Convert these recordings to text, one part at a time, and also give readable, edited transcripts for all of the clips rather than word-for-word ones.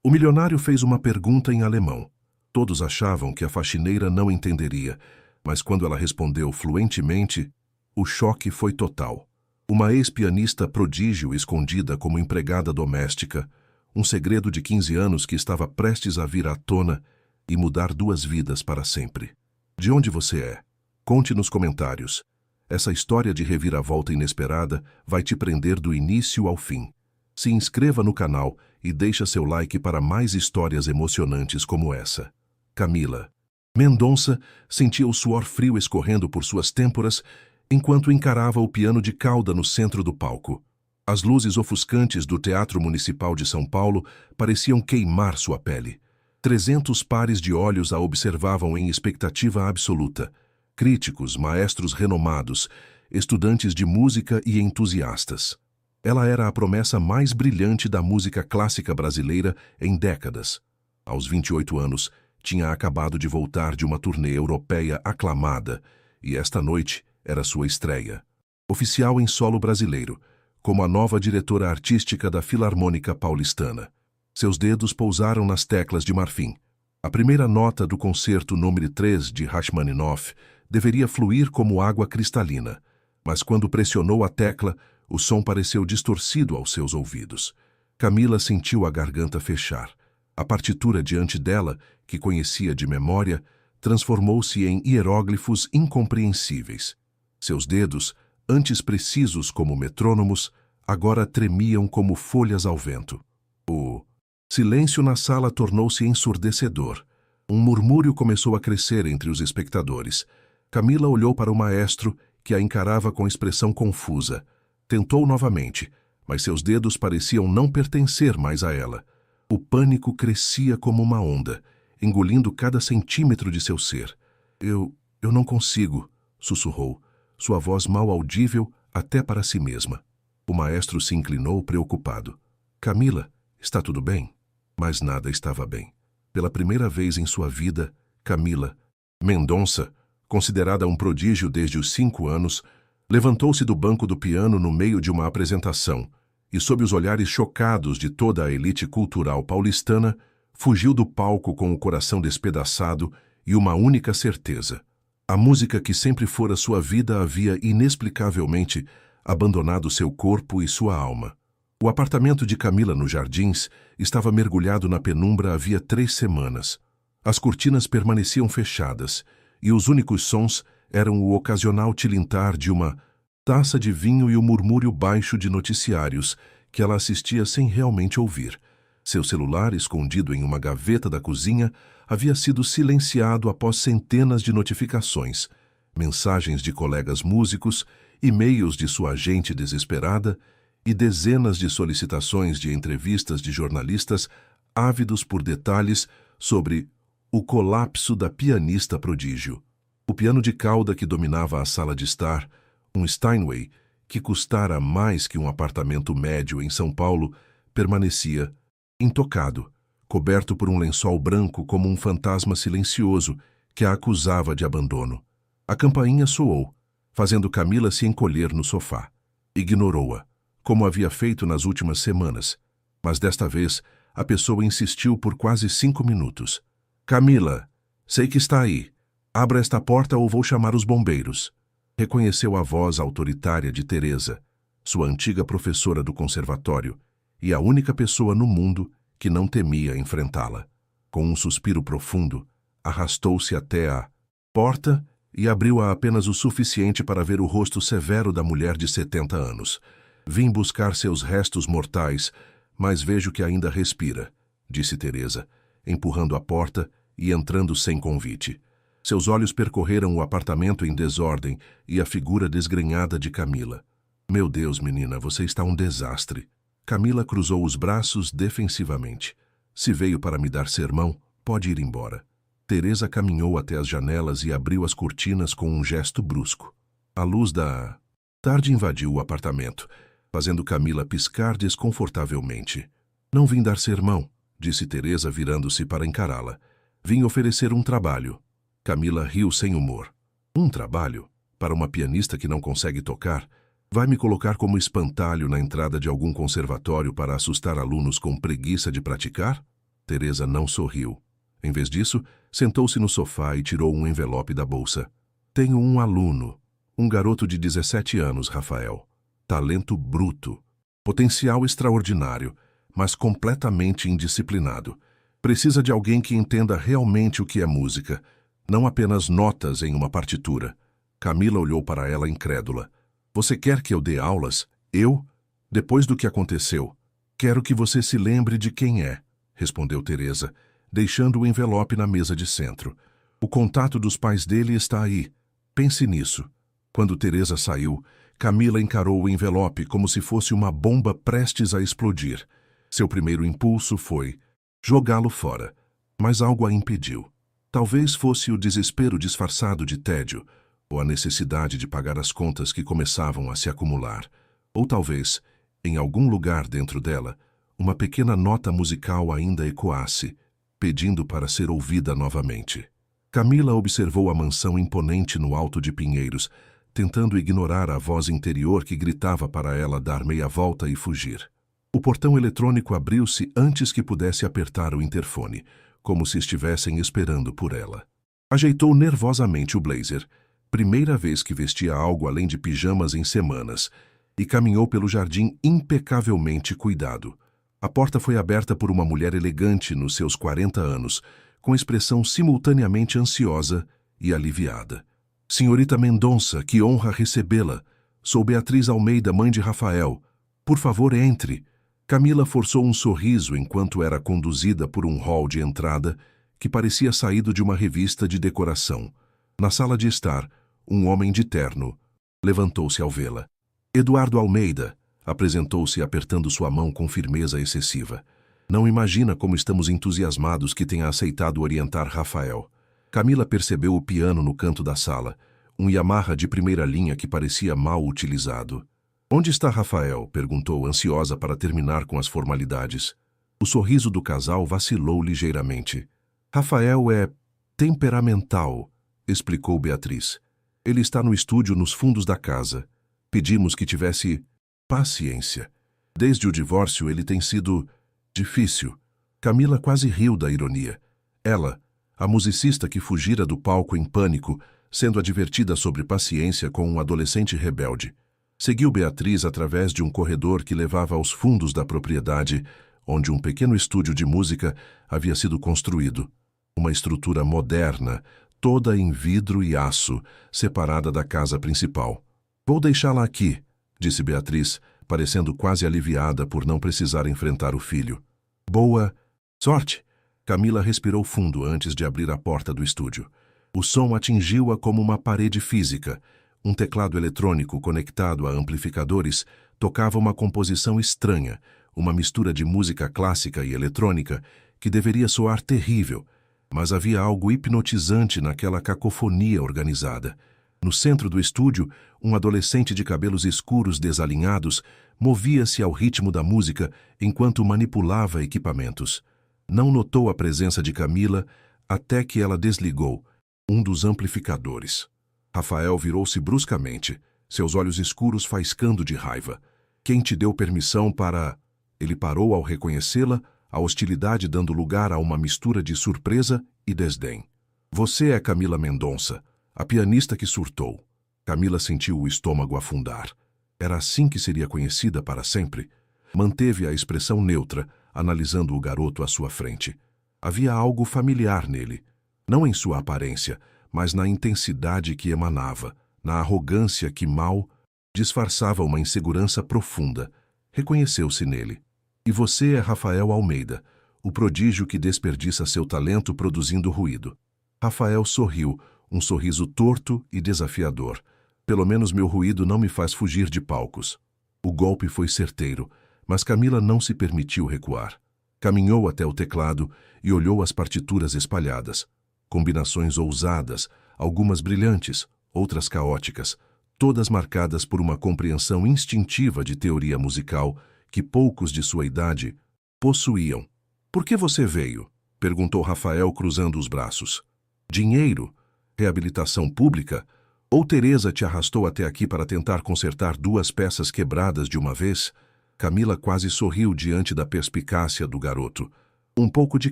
O milionário fez uma pergunta em alemão. Todos achavam que a faxineira não entenderia, mas quando ela respondeu fluentemente, o choque foi total. Uma ex-pianista prodígio escondida como empregada doméstica, um segredo de 15 anos que estava prestes a vir à tona e mudar 2 vidas para sempre. De onde você é? Conte nos comentários. Essa história de reviravolta inesperada vai te prender do início ao fim. Se inscreva no canal e deixa seu like para mais histórias emocionantes como essa. Camila. Mendonça sentia o suor frio escorrendo por suas têmporas enquanto encarava o piano de cauda no centro do palco. As luzes ofuscantes do Teatro Municipal de São Paulo pareciam queimar sua pele. 300 pares de olhos a observavam em expectativa absoluta. Críticos, maestros renomados, estudantes de música e entusiastas. Ela era a promessa mais brilhante da música clássica brasileira em décadas. Aos 28 anos, tinha acabado de voltar de uma turnê europeia aclamada, e esta noite era sua estreia. Oficial em solo brasileiro, como a nova diretora artística da Filarmônica Paulistana. Seus dedos pousaram nas teclas de marfim. A primeira nota do concerto número 3 de Rachmaninoff deveria fluir como água cristalina, mas quando pressionou a tecla, o som pareceu distorcido aos seus ouvidos. Camila sentiu a garganta fechar. A partitura diante dela, que conhecia de memória, transformou-se em hieróglifos incompreensíveis. Seus dedos, antes precisos como metrônomos, agora tremiam como folhas ao vento. O silêncio na sala tornou-se ensurdecedor. Um murmúrio começou a crescer entre os espectadores. Camila olhou para o maestro, que a encarava com expressão confusa. Tentou novamente, mas seus dedos pareciam não pertencer mais a ela. O pânico crescia como uma onda, engolindo cada centímetro de seu ser. Eu não consigo, sussurrou, sua voz mal audível até para si mesma. O maestro se inclinou preocupado. Camila, está tudo bem? Mas nada estava bem. Pela primeira vez em sua vida, Camila, Mendonça, considerada um prodígio desde os 5 anos, levantou-se do banco do piano no meio de uma apresentação e, sob os olhares chocados de toda a elite cultural paulistana, fugiu do palco com o coração despedaçado e uma única certeza. A música que sempre fora sua vida havia inexplicavelmente abandonado seu corpo e sua alma. O apartamento de Camila nos Jardins estava mergulhado na penumbra havia 3 semanas. As cortinas permaneciam fechadas e os únicos sons eram o ocasional tilintar de uma taça de vinho e o murmúrio baixo de noticiários que ela assistia sem realmente ouvir. Seu celular, escondido em uma gaveta da cozinha, havia sido silenciado após centenas de notificações, mensagens de colegas músicos, e-mails de sua agente desesperada e dezenas de solicitações de entrevistas de jornalistas ávidos por detalhes sobre o colapso da pianista prodígio. O piano de cauda que dominava a sala de estar, um Steinway, que custara mais que um apartamento médio em São Paulo, permanecia intocado, coberto por um lençol branco como um fantasma silencioso que a acusava de abandono. A campainha soou, fazendo Camila se encolher no sofá. Ignorou-a, como havia feito nas últimas semanas, mas desta vez a pessoa insistiu por quase 5 minutos. Camila, sei que está aí. Abra esta porta ou vou chamar os bombeiros. Reconheceu a voz autoritária de Teresa, sua antiga professora do conservatório, e a única pessoa no mundo que não temia enfrentá-la. Com um suspiro profundo, arrastou-se até a porta e abriu-a apenas o suficiente para ver o rosto severo da mulher de 70 anos. Vim buscar seus restos mortais, mas vejo que ainda respira, disse Teresa, empurrando a porta e entrando sem convite. Seus olhos percorreram o apartamento em desordem e a figura desgrenhada de Camila. Meu Deus, menina, você está um desastre. Camila cruzou os braços defensivamente. Se veio para me dar sermão, pode ir embora. Teresa caminhou até as janelas e abriu as cortinas com um gesto brusco. A luz da tarde invadiu o apartamento, fazendo Camila piscar desconfortavelmente. Não vim dar sermão, disse Teresa virando-se para encará-la. Vim oferecer um trabalho. Camila riu sem humor. Um trabalho? Para uma pianista que não consegue tocar? Vai me colocar como espantalho na entrada de algum conservatório para assustar alunos com preguiça de praticar? Teresa não sorriu. Em vez disso, sentou-se no sofá e tirou um envelope da bolsa. Tenho um aluno, um garoto de 17 anos, Rafael. Talento bruto. Potencial extraordinário, mas completamente indisciplinado. Precisa de alguém que entenda realmente o que é música, não apenas notas em uma partitura. Camila olhou para ela incrédula. Você quer que eu dê aulas? Eu? Depois do que aconteceu? Quero que você se lembre de quem é, respondeu Teresa, deixando o envelope na mesa de centro. O contato dos pais dele está aí. Pense nisso. Quando Teresa saiu, Camila encarou o envelope como se fosse uma bomba prestes a explodir. Seu primeiro impulso foi jogá-lo fora, mas algo a impediu. Talvez fosse o desespero disfarçado de tédio, ou a necessidade de pagar as contas que começavam a se acumular. Ou talvez, em algum lugar dentro dela, uma pequena nota musical ainda ecoasse, pedindo para ser ouvida novamente. Camila observou a mansão imponente no alto de Pinheiros, tentando ignorar a voz interior que gritava para ela dar meia volta e fugir. O portão eletrônico abriu-se antes que pudesse apertar o interfone, como se estivessem esperando por ela. Ajeitou nervosamente o blazer, primeira vez que vestia algo além de pijamas em semanas, e caminhou pelo jardim impecavelmente cuidado. A porta foi aberta por uma mulher elegante nos seus 40 anos, com expressão simultaneamente ansiosa e aliviada. Senhorita Mendonça, que honra recebê-la. Sou Beatriz Almeida, mãe de Rafael. Por favor, entre. Camila forçou um sorriso enquanto era conduzida por um hall de entrada que parecia saído de uma revista de decoração. Na sala de estar, um homem de terno levantou-se ao vê-la. Eduardo Almeida, apresentou-se apertando sua mão com firmeza excessiva. Não imagina como estamos entusiasmados que tenha aceitado orientar Rafael. Camila percebeu o piano no canto da sala, um Yamaha de primeira linha que parecia mal utilizado. Onde está Rafael? Perguntou, ansiosa para terminar com as formalidades. O sorriso do casal vacilou ligeiramente. Rafael é temperamental, explicou Beatriz. Ele está no estúdio nos fundos da casa. Pedimos que tivesse paciência. Desde o divórcio ele tem sido difícil. Camila quase riu da ironia. Ela, a musicista que fugira do palco em pânico, sendo advertida sobre paciência com um adolescente rebelde. Seguiu Beatriz através de um corredor que levava aos fundos da propriedade, onde um pequeno estúdio de música havia sido construído. Uma estrutura moderna, toda em vidro e aço, separada da casa principal. Vou deixá-la aqui, disse Beatriz, parecendo quase aliviada por não precisar enfrentar o filho. Boa sorte! Camila respirou fundo antes de abrir a porta do estúdio. O som atingiu-a como uma parede física. Um teclado eletrônico conectado a amplificadores tocava uma composição estranha, uma mistura de música clássica e eletrônica que deveria soar terrível, mas havia algo hipnotizante naquela cacofonia organizada. No centro do estúdio, um adolescente de cabelos escuros desalinhados movia-se ao ritmo da música enquanto manipulava equipamentos. Não notou a presença de Camila até que ela desligou um dos amplificadores. Rafael virou-se bruscamente, seus olhos escuros faiscando de raiva. Quem te deu permissão para... Ele parou ao reconhecê-la, a hostilidade dando lugar a uma mistura de surpresa e desdém. Você é Camila Mendonça, a pianista que surtou. Camila sentiu o estômago afundar. Era assim que seria conhecida para sempre. Manteve a expressão neutra, analisando o garoto à sua frente. Havia algo familiar nele, não em sua aparência, mas na intensidade que emanava, na arrogância que mal disfarçava uma insegurança profunda. Reconheceu-se nele. E você é Rafael Almeida, o prodígio que desperdiça seu talento produzindo ruído. Rafael sorriu, um sorriso torto e desafiador. Pelo menos meu ruído não me faz fugir de palcos. O golpe foi certeiro, mas Camila não se permitiu recuar. Caminhou até o teclado e olhou as partituras espalhadas. Combinações ousadas, algumas brilhantes, outras caóticas, todas marcadas por uma compreensão instintiva de teoria musical que poucos de sua idade possuíam. Por que você veio? Perguntou Rafael cruzando os braços. Dinheiro? Reabilitação pública? Ou Teresa te arrastou até aqui para tentar consertar duas peças quebradas de uma vez? Camila quase sorriu diante da perspicácia do garoto. Um pouco de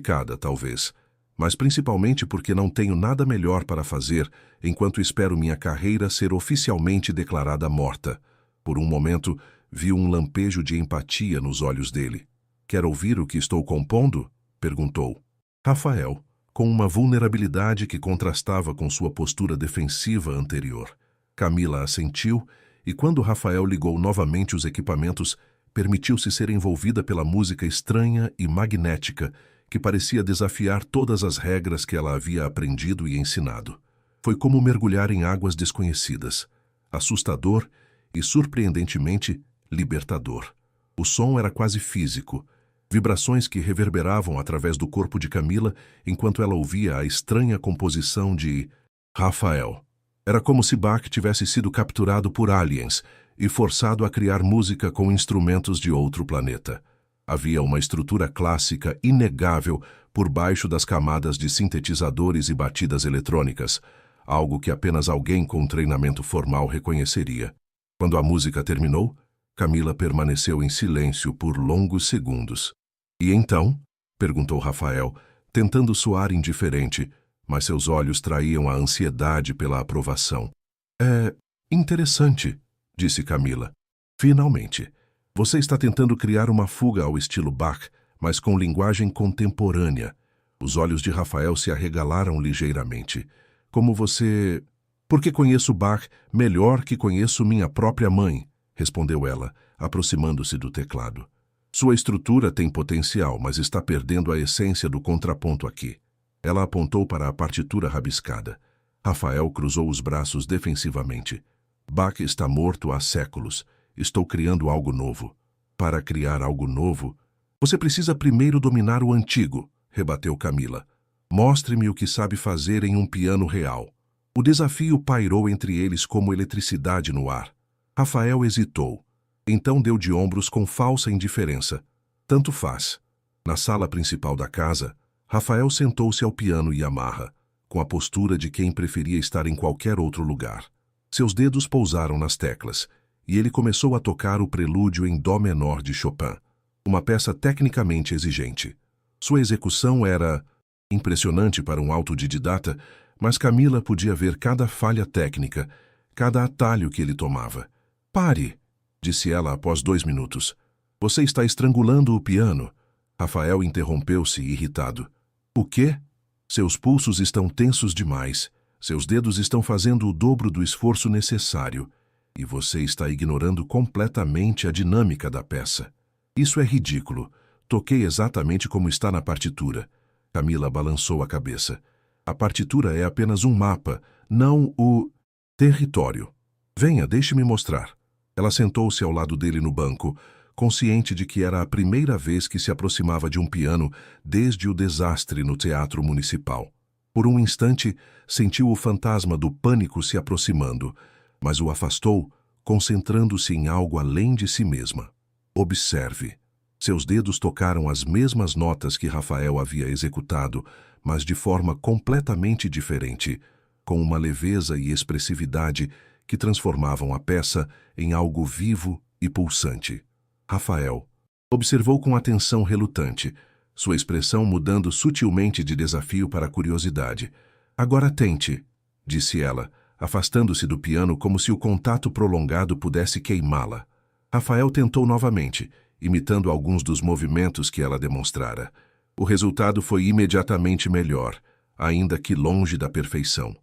cada, talvez, mas principalmente porque não tenho nada melhor para fazer enquanto espero minha carreira ser oficialmente declarada morta. Por um momento, vi um lampejo de empatia nos olhos dele. Quer ouvir o que estou compondo? Perguntou. Rafael, com uma vulnerabilidade que contrastava com sua postura defensiva anterior. Camila assentiu e, quando Rafael ligou novamente os equipamentos, permitiu-se ser envolvida pela música estranha e magnética que parecia desafiar todas as regras que ela havia aprendido e ensinado. Foi como mergulhar em águas desconhecidas, assustador e, surpreendentemente, libertador. O som era quase físico, vibrações que reverberavam através do corpo de Camila enquanto ela ouvia a estranha composição de Rafael. Era como se Bach tivesse sido capturado por aliens e forçado a criar música com instrumentos de outro planeta. Havia uma estrutura clássica inegável por baixo das camadas de sintetizadores e batidas eletrônicas, algo que apenas alguém com treinamento formal reconheceria. Quando a música terminou, Camila permaneceu em silêncio por longos segundos. E então? Perguntou Rafael, tentando soar indiferente, mas seus olhos traíam a ansiedade pela aprovação. É interessante, disse Camila. Finalmente. Você está tentando criar uma fuga ao estilo Bach, mas com linguagem contemporânea. Os olhos de Rafael se arregalaram ligeiramente. Como você... Porque conheço Bach melhor que conheço minha própria mãe, respondeu ela, aproximando-se do teclado. Sua estrutura tem potencial, mas está perdendo a essência do contraponto aqui. Ela apontou para a partitura rabiscada. Rafael cruzou os braços defensivamente. Bach está morto há séculos. Estou criando algo novo. Para criar algo novo, você precisa primeiro dominar o antigo, rebateu Camila. Mostre-me o que sabe fazer em um piano real. O desafio pairou entre eles como eletricidade no ar. Rafael hesitou. Então deu de ombros com falsa indiferença. Tanto faz. Na sala principal da casa, Rafael sentou-se ao piano Yamaha, com a postura de quem preferia estar em qualquer outro lugar. Seus dedos pousaram nas teclas, e ele começou a tocar o prelúdio em dó menor de Chopin, uma peça tecnicamente exigente. Sua execução era impressionante para um autodidata, mas Camila podia ver cada falha técnica, cada atalho que ele tomava. Pare, disse ela após 2 minutos. Você está estrangulando o piano. Rafael interrompeu-se, irritado. O quê? Seus pulsos estão tensos demais. Seus dedos estão fazendo o dobro do esforço necessário. E você está ignorando completamente a dinâmica da peça. Isso é ridículo. Toquei exatamente como está na partitura. Camila balançou a cabeça. A partitura é apenas um mapa, não o território. Venha, deixe-me mostrar. Ela sentou-se ao lado dele no banco, consciente de que era a primeira vez que se aproximava de um piano desde o desastre no teatro municipal. Por um instante, sentiu o fantasma do pânico se aproximando, mas o afastou, concentrando-se em algo além de si mesma. Observe. Seus dedos tocaram as mesmas notas que Rafael havia executado, mas de forma completamente diferente, com uma leveza e expressividade que transformavam a peça em algo vivo e pulsante. Rafael observou com atenção relutante, sua expressão mudando sutilmente de desafio para curiosidade. Agora tente, disse ela, afastando-se do piano como se o contato prolongado pudesse queimá-la. Rafael tentou novamente, imitando alguns dos movimentos que ela demonstrara. O resultado foi imediatamente melhor, ainda que longe da perfeição.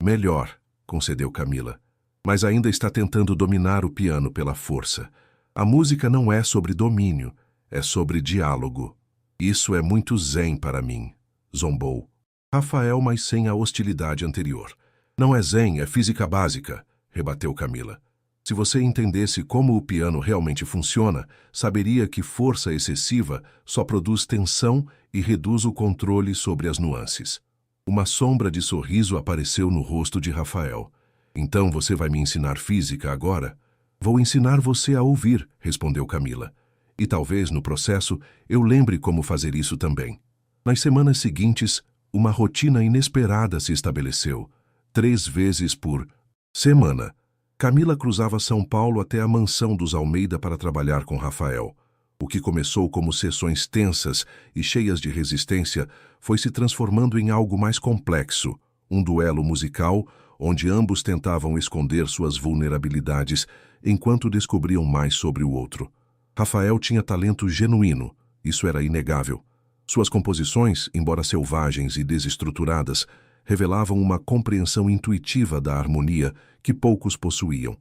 Melhor, concedeu Camila, mas ainda está tentando dominar o piano pela força. A música não é sobre domínio, é sobre diálogo. Isso é muito zen para mim, zombou. Rafael, mas sem a hostilidade anterior. Não é zen, é física básica, rebateu Camila. Se você entendesse como o piano realmente funciona, saberia que força excessiva só produz tensão e reduz o controle sobre as nuances. Uma sombra de sorriso apareceu no rosto de Rafael. Então você vai me ensinar física agora? Vou ensinar você a ouvir, respondeu Camila. E talvez, no processo, eu lembre como fazer isso também. Nas semanas seguintes, uma rotina inesperada se estabeleceu. 3 vezes por semana. Camila cruzava São Paulo até a mansão dos Almeida para trabalhar com Rafael. O que começou como sessões tensas e cheias de resistência foi se transformando em algo mais complexo, um duelo musical onde ambos tentavam esconder suas vulnerabilidades enquanto descobriam mais sobre o outro. Rafael tinha talento genuíno, isso era inegável. Suas composições, embora selvagens e desestruturadas, revelavam uma compreensão intuitiva da harmonia que poucos possuíam.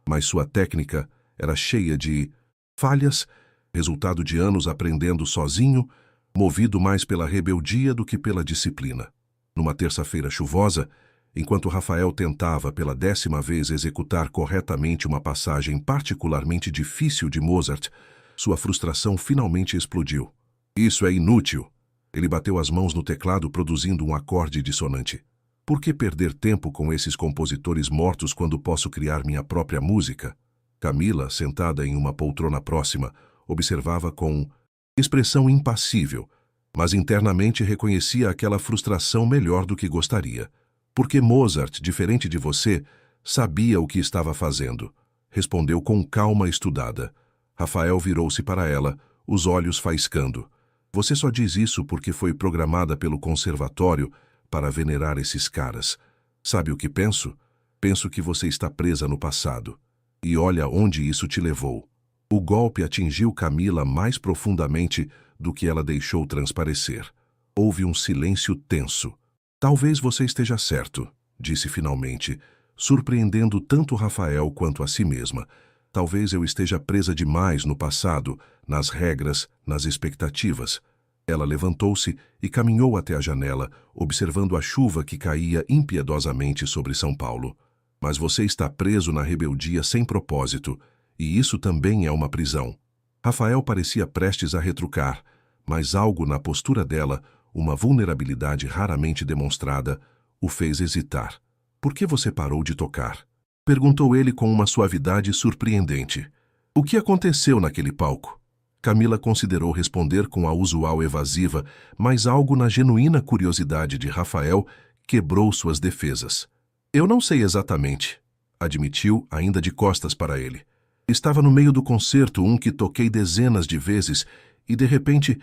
Mas sua técnica era cheia de falhas, resultado de anos aprendendo sozinho, movido mais pela rebeldia do que pela disciplina. Numa terça-feira chuvosa, enquanto Rafael tentava pela 10ª vez executar corretamente uma passagem particularmente difícil de Mozart, sua frustração finalmente explodiu. Isso é inútil. Ele bateu as mãos no teclado produzindo um acorde dissonante. Por que perder tempo com esses compositores mortos quando posso criar minha própria música? Camila, sentada em uma poltrona próxima, observava com expressão impassível, mas internamente reconhecia aquela frustração melhor do que gostaria. Porque Mozart, diferente de você, sabia o que estava fazendo. Respondeu com calma estudada. Rafael virou-se para ela, os olhos faiscando. Você só diz isso porque foi programada pelo conservatório para venerar esses caras. Sabe o que penso? Penso que você está presa no passado. E olha onde isso te levou. O golpe atingiu Camila mais profundamente do que ela deixou transparecer. Houve um silêncio tenso. Talvez você esteja certo, disse finalmente, surpreendendo tanto Rafael quanto a si mesma. Talvez eu esteja presa demais no passado, nas regras, nas expectativas. Ela levantou-se e caminhou até a janela, observando a chuva que caía impiedosamente sobre São Paulo. Mas você está preso na rebeldia sem propósito, e isso também é uma prisão. Rafael parecia prestes a retrucar, mas algo na postura dela, uma vulnerabilidade raramente demonstrada, o fez hesitar. Por que você parou de tocar? Perguntou ele com uma suavidade surpreendente. O que aconteceu naquele palco? Camila considerou responder com a usual evasiva, mas algo na genuína curiosidade de Rafael quebrou suas defesas. Eu não sei exatamente, admitiu, ainda de costas para ele. Estava no meio do concerto, um que toquei dezenas de vezes, e de repente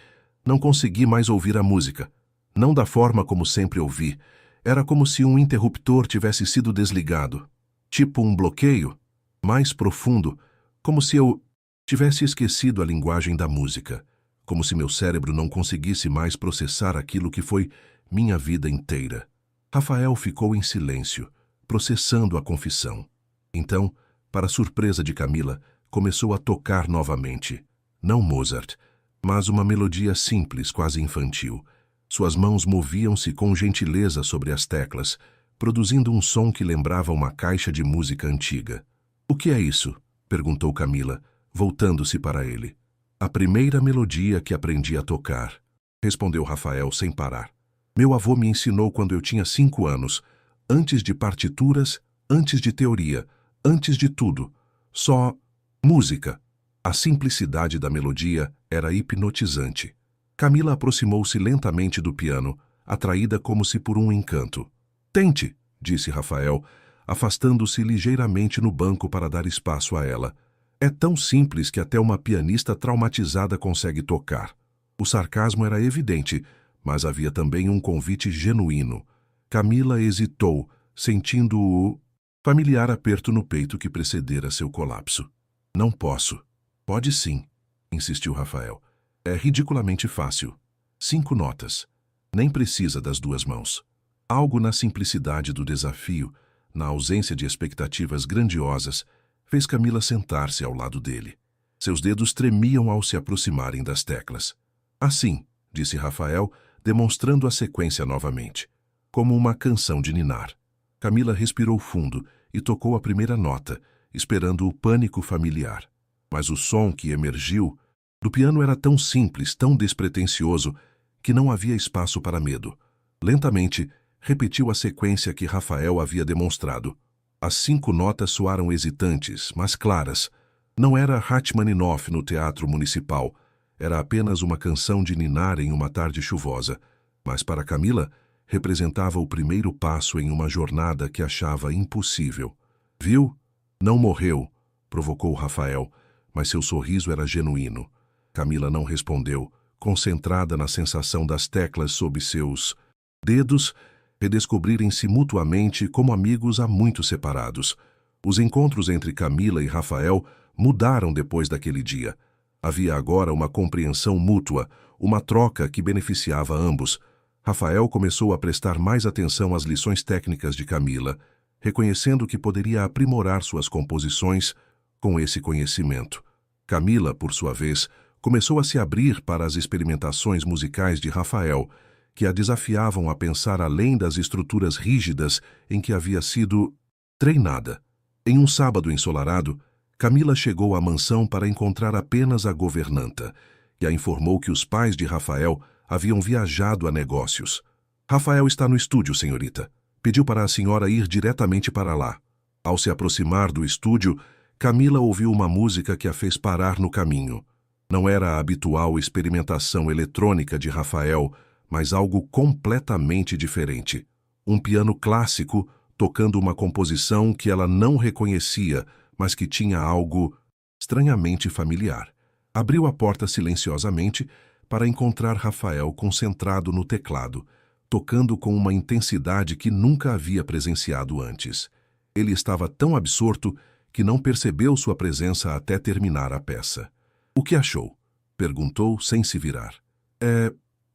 não consegui mais ouvir a música. Não da forma como sempre ouvi. Era como se um interruptor tivesse sido desligado. Tipo um bloqueio, mais profundo, como se eu tivesse esquecido a linguagem da música, como se meu cérebro não conseguisse mais processar aquilo que foi minha vida inteira. Rafael ficou em silêncio, processando a confissão. Então, para surpresa de Camila, começou a tocar novamente. Não Mozart, mas uma melodia simples, quase infantil. Suas mãos moviam-se com gentileza sobre as teclas, produzindo um som que lembrava uma caixa de música antiga. O que é isso? Perguntou Camila, voltando-se para ele. A primeira melodia que aprendi a tocar, respondeu Rafael sem parar. Meu avô me ensinou quando eu tinha 5 anos, antes de partituras, antes de teoria, antes de tudo. Só música. A simplicidade da melodia era hipnotizante. Camila aproximou-se lentamente do piano, atraída como se por um encanto. Tente, disse Rafael, afastando-se ligeiramente no banco para dar espaço a ela. É tão simples que até uma pianista traumatizada consegue tocar. O sarcasmo era evidente, mas havia também um convite genuíno. Camila hesitou, sentindo o familiar aperto no peito que precedera seu colapso. Não posso. Pode sim, insistiu Rafael. É ridiculamente fácil. 5 notas. Nem precisa das 2 mãos. Algo na simplicidade do desafio, na ausência de expectativas grandiosas, fez Camila sentar-se ao lado dele. Seus dedos tremiam ao se aproximarem das teclas. Assim, disse Rafael, demonstrando a sequência novamente, como uma canção de ninar. Camila respirou fundo e tocou a primeira nota, esperando o pânico familiar. Mas o som que emergiu do piano era tão simples, tão despretensioso, que não havia espaço para medo. Lentamente, repetiu a sequência que Rafael havia demonstrado. As 5 notas soaram hesitantes, mas claras. Não era Rachmaninoff no Teatro Municipal. Era apenas uma canção de ninar em uma tarde chuvosa. Mas para Camila, representava o primeiro passo em uma jornada que achava impossível. Viu? Não morreu, provocou Rafael, mas seu sorriso era genuíno. Camila não respondeu, concentrada na sensação das teclas sob seus dedos, redescobrirem-se mutuamente como amigos há muito separados. Os encontros entre Camila e Rafael mudaram depois daquele dia. Havia agora uma compreensão mútua, uma troca que beneficiava ambos. Rafael começou a prestar mais atenção às lições técnicas de Camila, reconhecendo que poderia aprimorar suas composições com esse conhecimento. Camila, por sua vez, começou a se abrir para as experimentações musicais de Rafael, que a desafiavam a pensar além das estruturas rígidas em que havia sido treinada. Em um sábado ensolarado, Camila chegou à mansão para encontrar apenas a governanta, que a informou que os pais de Rafael haviam viajado a negócios. Rafael está no estúdio, senhorita. Pediu para a senhora ir diretamente para lá. Ao se aproximar do estúdio, Camila ouviu uma música que a fez parar no caminho. Não era a habitual experimentação eletrônica de Rafael, mas algo completamente diferente. Um piano clássico tocando uma composição que ela não reconhecia, mas que tinha algo estranhamente familiar. Abriu a porta silenciosamente para encontrar Rafael concentrado no teclado, tocando com uma intensidade que nunca havia presenciado antes. Ele estava tão absorto que não percebeu sua presença até terminar a peça. "O que achou?" perguntou sem se virar. "É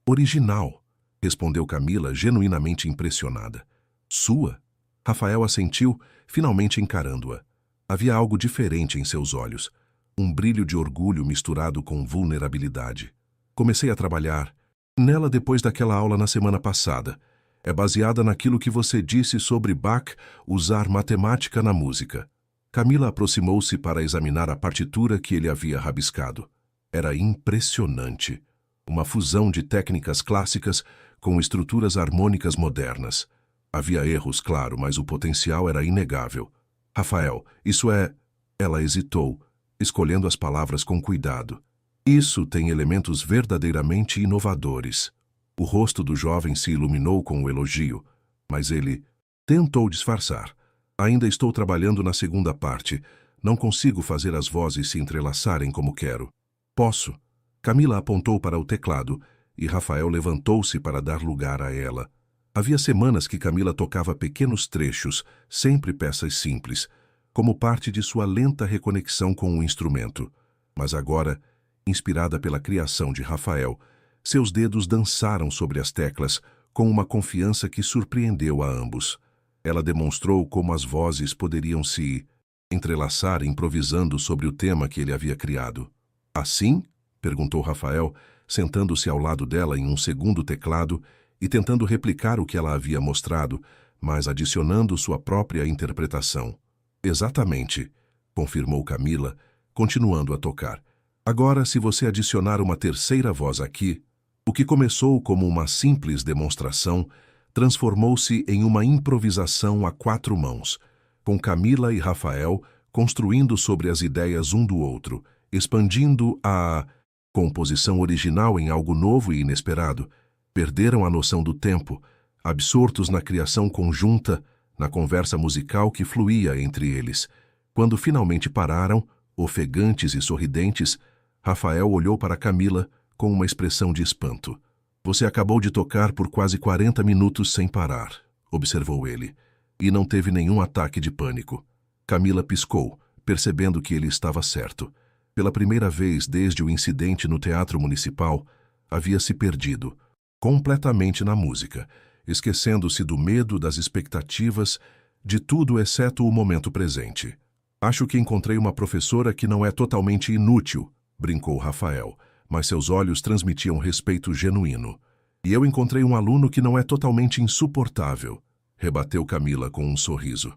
original", respondeu Camila, genuinamente impressionada. "Sua?" Rafael assentiu, finalmente encarando-a. Havia algo diferente em seus olhos, um brilho de orgulho misturado com vulnerabilidade. "Comecei a trabalhar nela depois daquela aula na semana passada. É baseada naquilo que você disse sobre Bach usar matemática na música." Camila aproximou-se para examinar a partitura que ele havia rabiscado. Era impressionante. Uma fusão de técnicas clássicas com estruturas harmônicas modernas. Havia erros, claro, mas o potencial era inegável. "Rafael, isso é..." Ela hesitou, escolhendo as palavras com cuidado. "Isso tem elementos verdadeiramente inovadores." O rosto do jovem se iluminou com o elogio, mas ele tentou disfarçar. "Ainda estou trabalhando na segunda parte. Não consigo fazer as vozes se entrelaçarem como quero." "Posso." Camila apontou para o teclado e Rafael levantou-se para dar lugar a ela. Havia semanas que Camila tocava pequenos trechos, sempre peças simples, como parte de sua lenta reconexão com o instrumento. Mas agora, inspirada pela criação de Rafael, seus dedos dançaram sobre as teclas com uma confiança que surpreendeu a ambos. Ela demonstrou como as vozes poderiam se entrelaçar improvisando sobre o tema que ele havia criado. "Assim?" perguntou Rafael, sentando-se ao lado dela em um segundo teclado e tentando replicar o que ela havia mostrado, mas adicionando sua própria interpretação. "Exatamente", confirmou Camila, continuando a tocar. "Agora, se você adicionar uma terceira voz aqui..." O que começou como uma simples demonstração transformou-se em uma improvisação a 4 mãos, com Camila e Rafael construindo sobre as ideias um do outro, expandindo a composição original em algo novo e inesperado. Perderam a noção do tempo, absortos na criação conjunta, na conversa musical que fluía entre eles. Quando finalmente pararam, ofegantes e sorridentes, Rafael olhou para Camila com uma expressão de espanto. "Você acabou de tocar por quase 40 minutos sem parar", observou ele, "e não teve nenhum ataque de pânico." Camila piscou, percebendo que ele estava certo. Pela primeira vez desde o incidente no Teatro Municipal, havia se perdido completamente na música, esquecendo-se do medo, das expectativas, de tudo exceto o momento presente. "Acho que encontrei uma professora que não é totalmente inútil", brincou Rafael, mas seus olhos transmitiam respeito genuíno. "E eu encontrei um aluno que não é totalmente insuportável", rebateu Camila com um sorriso.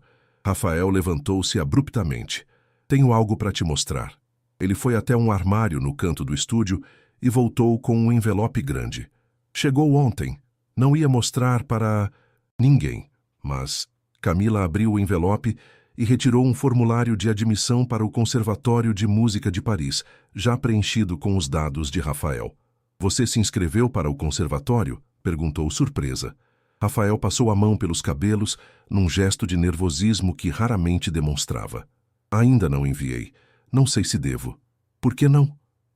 Rafael levantou-se abruptamente. "Tenho algo para te mostrar." Ele foi até um armário no canto do estúdio e voltou com um envelope grande. "Chegou ontem. Não ia mostrar para ninguém, mas..." Camila abriu o envelope e retirou um formulário de admissão para o Conservatório de Música de Paris, já preenchido com os dados de Rafael. "Você se inscreveu para o conservatório?" perguntou surpresa. Rafael passou a mão pelos cabelos, num gesto de nervosismo que raramente demonstrava. "Ainda não enviei. Não sei se devo." "Por que não?"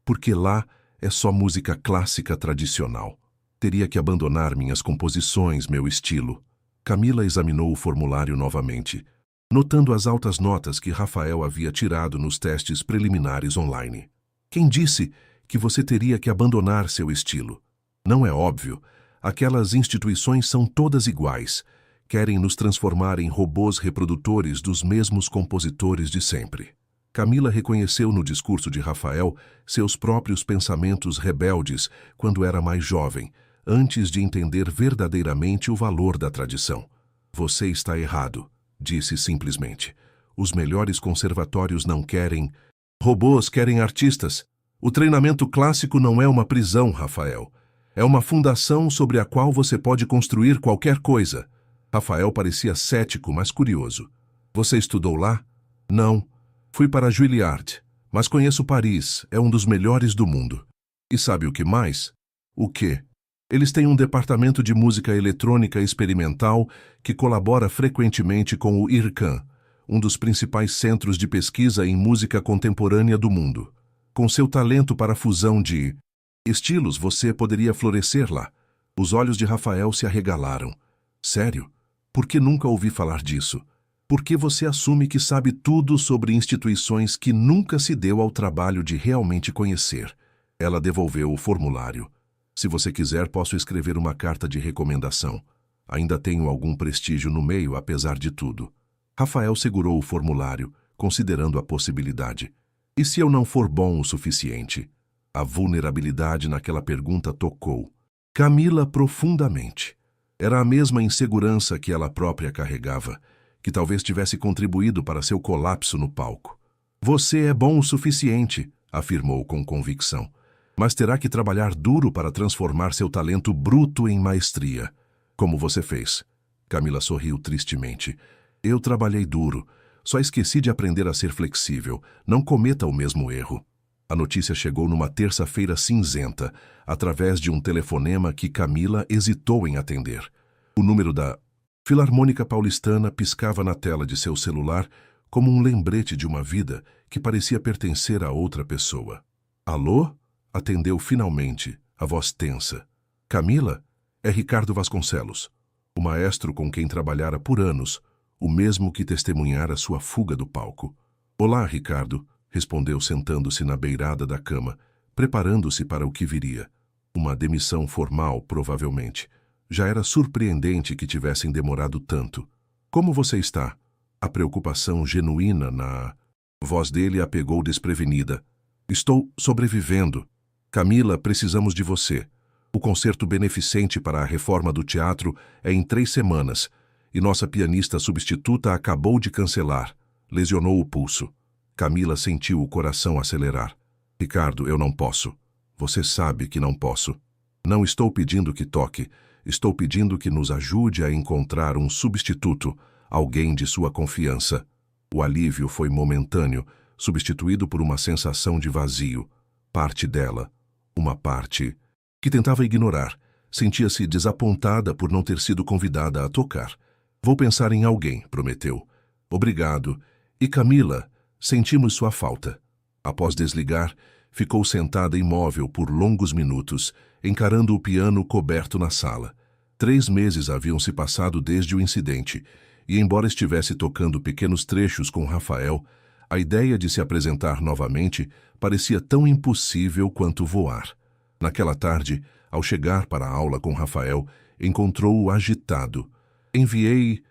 Porque lá é só música clássica tradicional. Teria que abandonar minhas composições, meu estilo. Camila examinou o formulário novamente, notando as altas notas que Rafael havia tirado nos testes preliminares online. Quem disse que você teria que abandonar seu estilo? Não é óbvio. Aquelas instituições são todas iguais. Querem nos transformar em robôs reprodutores dos mesmos compositores de sempre. Camila reconheceu no discurso de Rafael seus próprios pensamentos rebeldes quando era mais jovem, antes de entender verdadeiramente o valor da tradição. Você está errado, disse simplesmente. Os melhores conservatórios não querem... Robôs querem artistas. O treinamento clássico não é uma prisão, Rafael. É uma fundação sobre a qual você pode construir qualquer coisa. Rafael parecia cético, mas curioso. Você estudou lá? Não. Fui para Juilliard, mas conheço Paris, é um dos melhores do mundo. E sabe o que mais? O quê? Eles têm um departamento de música eletrônica experimental que colabora frequentemente com o IRCAM, um dos principais centros de pesquisa em música contemporânea do mundo. Com seu talento para a fusão de estilos, você poderia florescer lá. Os olhos de Rafael se arregalaram. Sério? Por que nunca ouvi falar disso? Por que você assume que sabe tudo sobre instituições que nunca se deu ao trabalho de realmente conhecer? Ela devolveu o formulário. Se você quiser, posso escrever uma carta de recomendação. Ainda tenho algum prestígio no meio, apesar de tudo. Rafael segurou o formulário, considerando a possibilidade. E se eu não for bom o suficiente? A vulnerabilidade naquela pergunta tocou Camila profundamente. Era a mesma insegurança que ela própria carregava, que talvez tivesse contribuído para seu colapso no palco. Você é bom o suficiente, afirmou com convicção, mas terá que trabalhar duro para transformar seu talento bruto em maestria, como você fez. Camila sorriu tristemente. Eu trabalhei duro, só esqueci de aprender a ser flexível. Não cometa o mesmo erro. A notícia chegou numa terça-feira cinzenta, através de um telefonema que Camila hesitou em atender. O número da Filarmônica Paulistana piscava na tela de seu celular como um lembrete de uma vida que parecia pertencer a outra pessoa. Alô? Atendeu finalmente, a voz tensa. Camila? É Ricardo Vasconcelos, o maestro com quem trabalhara por anos, o mesmo que testemunhara sua fuga do palco. Olá, Ricardo, respondeu sentando-se na beirada da cama, preparando-se para o que viria. Uma demissão formal, provavelmente. Já era surpreendente que tivessem demorado tanto. Como você está? A preocupação genuína na voz dele a pegou desprevenida. Estou sobrevivendo. Camila, precisamos de você. O concerto beneficente para a reforma do teatro é em 3 semanas, e nossa pianista substituta acabou de cancelar. Lesionou o pulso. Camila sentiu o coração acelerar. Ricardo, eu não posso. Você sabe que não posso. Não estou pedindo que toque. Estou pedindo que nos ajude a encontrar um substituto, alguém de sua confiança. O alívio foi momentâneo, substituído por uma sensação de vazio. Parte dela, uma parte que tentava ignorar, sentia-se desapontada por não ter sido convidada a tocar. Vou pensar em alguém, prometeu. Obrigado. E Camila, sentimos sua falta. Após desligar, ficou sentada imóvel por longos minutos, encarando o piano coberto na sala. 3 meses haviam se passado desde o incidente, e embora estivesse tocando pequenos trechos com Rafael, a ideia de se apresentar novamente parecia tão impossível quanto voar. Naquela tarde, ao chegar para a aula com Rafael, encontrou-o agitado. Enviei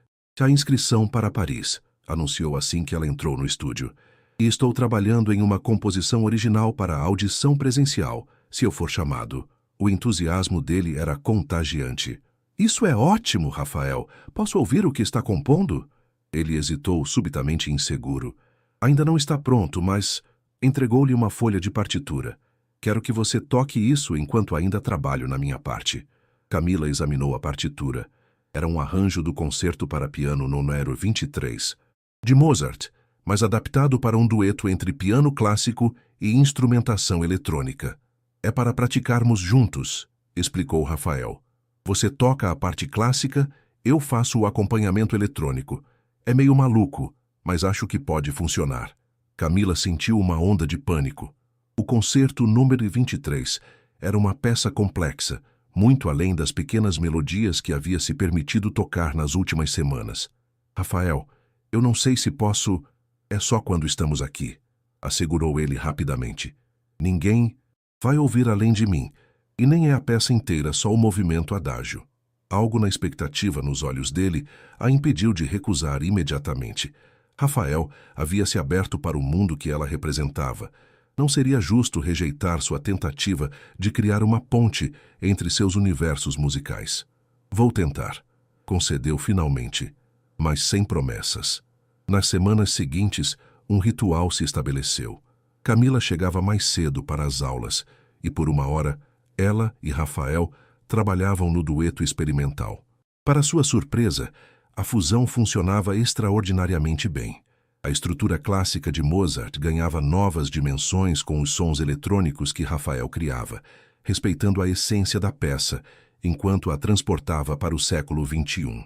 a inscrição para Paris, anunciou assim que ela entrou no estúdio. E estou trabalhando em uma composição original para a audição presencial, se eu for chamado. O entusiasmo dele era contagiante. Isso é ótimo, Rafael. Posso ouvir o que está compondo? Ele hesitou, subitamente inseguro. Ainda não está pronto, mas entregou-lhe uma folha de partitura. Quero que você toque isso enquanto ainda trabalho na minha parte. Camila examinou a partitura. Era um arranjo do concerto para piano número 23, de Mozart, mas adaptado para um dueto entre piano clássico e instrumentação eletrônica. É para praticarmos juntos, explicou Rafael. Você toca a parte clássica, eu faço o acompanhamento eletrônico. É meio maluco, mas acho que pode funcionar. Camila sentiu uma onda de pânico. O concerto número 23 era uma peça complexa, muito além das pequenas melodias que havia se permitido tocar nas últimas semanas. Rafael, eu não sei se posso... É só quando estamos aqui, assegurou ele rapidamente. Ninguém vai ouvir além de mim, e nem é a peça inteira, só o movimento adágio. Algo na expectativa nos olhos dele a impediu de recusar imediatamente. Rafael havia se aberto para o mundo que ela representava. Não seria justo rejeitar sua tentativa de criar uma ponte entre seus universos musicais. Vou tentar, concedeu finalmente, mas sem promessas. Nas semanas seguintes, um ritual se estabeleceu. Camila chegava mais cedo para as aulas e, por uma hora, ela e Rafael trabalhavam no dueto experimental. Para sua surpresa, a fusão funcionava extraordinariamente bem. A estrutura clássica de Mozart ganhava novas dimensões com os sons eletrônicos que Rafael criava, respeitando a essência da peça, enquanto a transportava para o século XXI.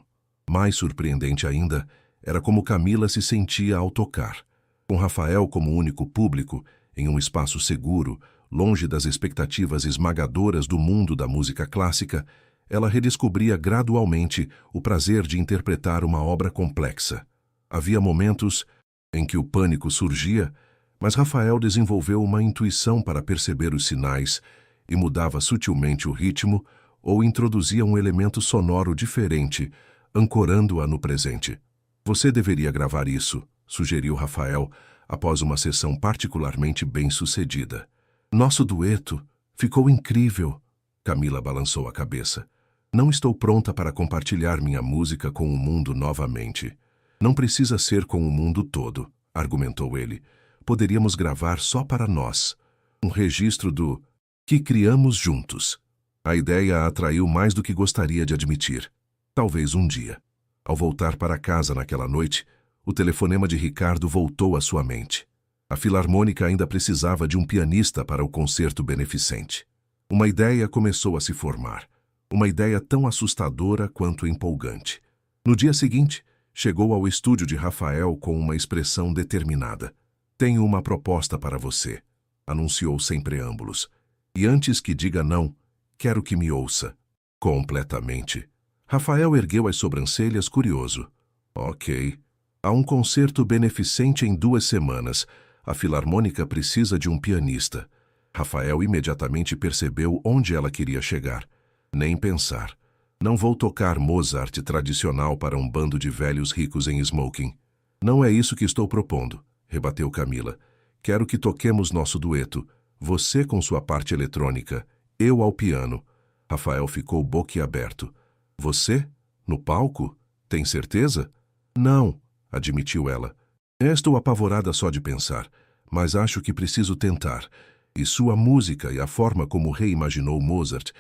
Mais surpreendente ainda era como Camila se sentia ao tocar. Com Rafael como único público, em um espaço seguro, longe das expectativas esmagadoras do mundo da música clássica, ela redescobria gradualmente o prazer de interpretar uma obra complexa. Havia momentos em que o pânico surgia, mas Rafael desenvolveu uma intuição para perceber os sinais e mudava sutilmente o ritmo ou introduzia um elemento sonoro diferente, ancorando-a no presente. Você deveria gravar isso, sugeriu Rafael, após uma sessão particularmente bem-sucedida. Nosso dueto ficou incrível. Camila balançou a cabeça. Não estou pronta para compartilhar minha música com o mundo novamente. Não precisa ser com o mundo todo, argumentou ele. Poderíamos gravar só para nós. Um registro do que criamos juntos. A ideia a atraiu mais do que gostaria de admitir. Talvez um dia. Ao voltar para casa naquela noite, o telefonema de Ricardo voltou à sua mente. A Filarmônica ainda precisava de um pianista para o concerto beneficente. Uma ideia começou a se formar. Uma ideia tão assustadora quanto empolgante. No dia seguinte, chegou ao estúdio de Rafael com uma expressão determinada. Tenho uma proposta para você, anunciou sem preâmbulos. E antes que diga não, quero que me ouça. Completamente. Rafael ergueu as sobrancelhas curioso. Ok. Há um concerto beneficente em 2 semanas. A Filarmônica precisa de um pianista. Rafael imediatamente percebeu onde ela queria chegar. Nem pensar. Não vou tocar Mozart tradicional para um bando de velhos ricos em smoking. Não é isso que estou propondo, rebateu Camila. Quero que toquemos nosso dueto. Você com sua parte eletrônica, eu ao piano. Rafael ficou boquiaberto. Você? No palco? Tem certeza? Não, admitiu ela. Estou apavorada só de pensar, mas acho que preciso tentar. E sua música e a forma como reimaginou Mozart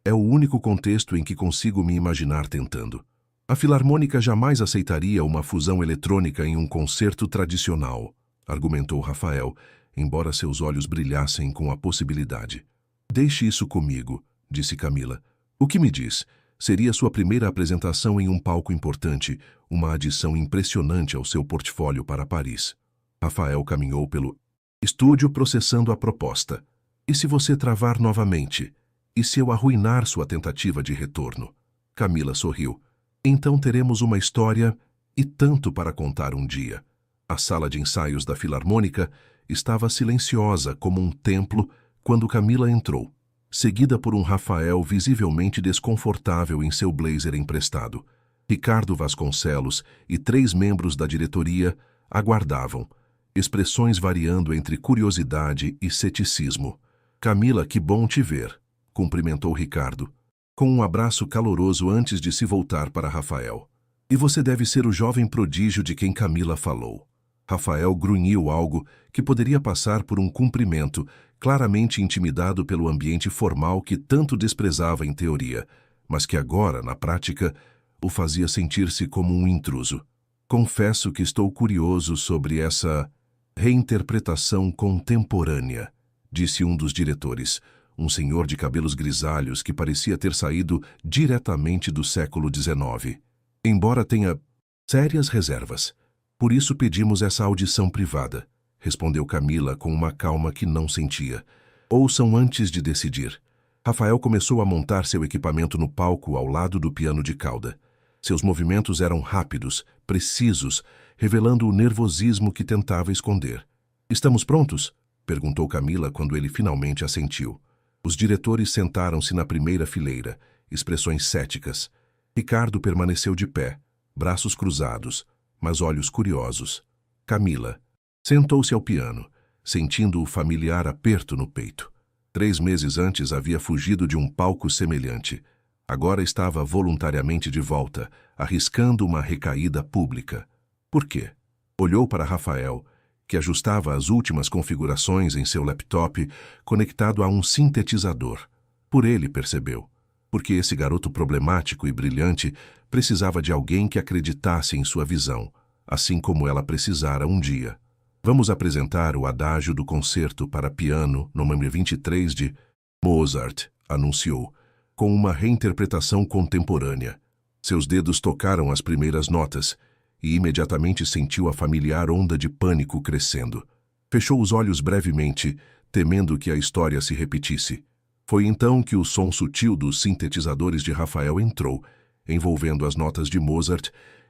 é o único contexto em que consigo me imaginar tentando. A Filarmônica jamais aceitaria uma fusão eletrônica em um concerto tradicional, argumentou Rafael, embora seus olhos brilhassem com a possibilidade. Deixe isso comigo, disse Camila. O que me diz? Seria sua primeira apresentação em um palco importante, uma adição impressionante ao seu portfólio para Paris. Rafael caminhou pelo estúdio processando a proposta. E se você travar novamente? E se eu arruinar sua tentativa de retorno? Camila sorriu. Então teremos uma história e tanto para contar um dia. A sala de ensaios da Filarmônica estava silenciosa como um templo quando Camila entrou, seguida por um Rafael visivelmente desconfortável em seu blazer emprestado. Ricardo Vasconcelos e 3 membros da diretoria aguardavam, expressões variando entre curiosidade e ceticismo. Camila, que bom te ver, cumprimentou Ricardo, com um abraço caloroso antes de se voltar para Rafael. E você deve ser o jovem prodígio de quem Camila falou. Rafael grunhiu algo que poderia passar por um cumprimento, claramente intimidado pelo ambiente formal que tanto desprezava em teoria, mas que agora, na prática, o fazia sentir-se como um intruso. Confesso que estou curioso sobre essa reinterpretação contemporânea, disse um dos diretores, um senhor de cabelos grisalhos que parecia ter saído diretamente do século XIX. Embora tenha sérias reservas. Por isso pedimos essa audição privada, respondeu Camila com uma calma que não sentia. Ouçam antes de decidir. Rafael começou a montar seu equipamento no palco ao lado do piano de cauda. Seus movimentos eram rápidos, precisos, revelando o nervosismo que tentava esconder. Estamos prontos? Perguntou Camila quando ele finalmente assentiu. Os diretores sentaram-se na primeira fileira, expressões céticas. Ricardo permaneceu de pé, braços cruzados, mas olhos curiosos. Camila sentou-se ao piano, sentindo o familiar aperto no peito. 3 meses antes havia fugido de um palco semelhante. Agora estava voluntariamente de volta, arriscando uma recaída pública. Por quê? Olhou para Rafael, que ajustava as últimas configurações em seu laptop, conectado a um sintetizador. Por ele, percebeu. Porque esse garoto problemático e brilhante precisava de alguém que acreditasse em sua visão, assim como ela precisara um dia. Vamos apresentar o adágio do concerto para piano, número 23 de Mozart, anunciou, com uma reinterpretação contemporânea. Seus dedos tocaram as primeiras notas e imediatamente sentiu a familiar onda de pânico crescendo. Fechou os olhos brevemente, temendo que a história se repetisse. Foi então que o som sutil dos sintetizadores de Rafael entrou, envolvendo as notas de Mozart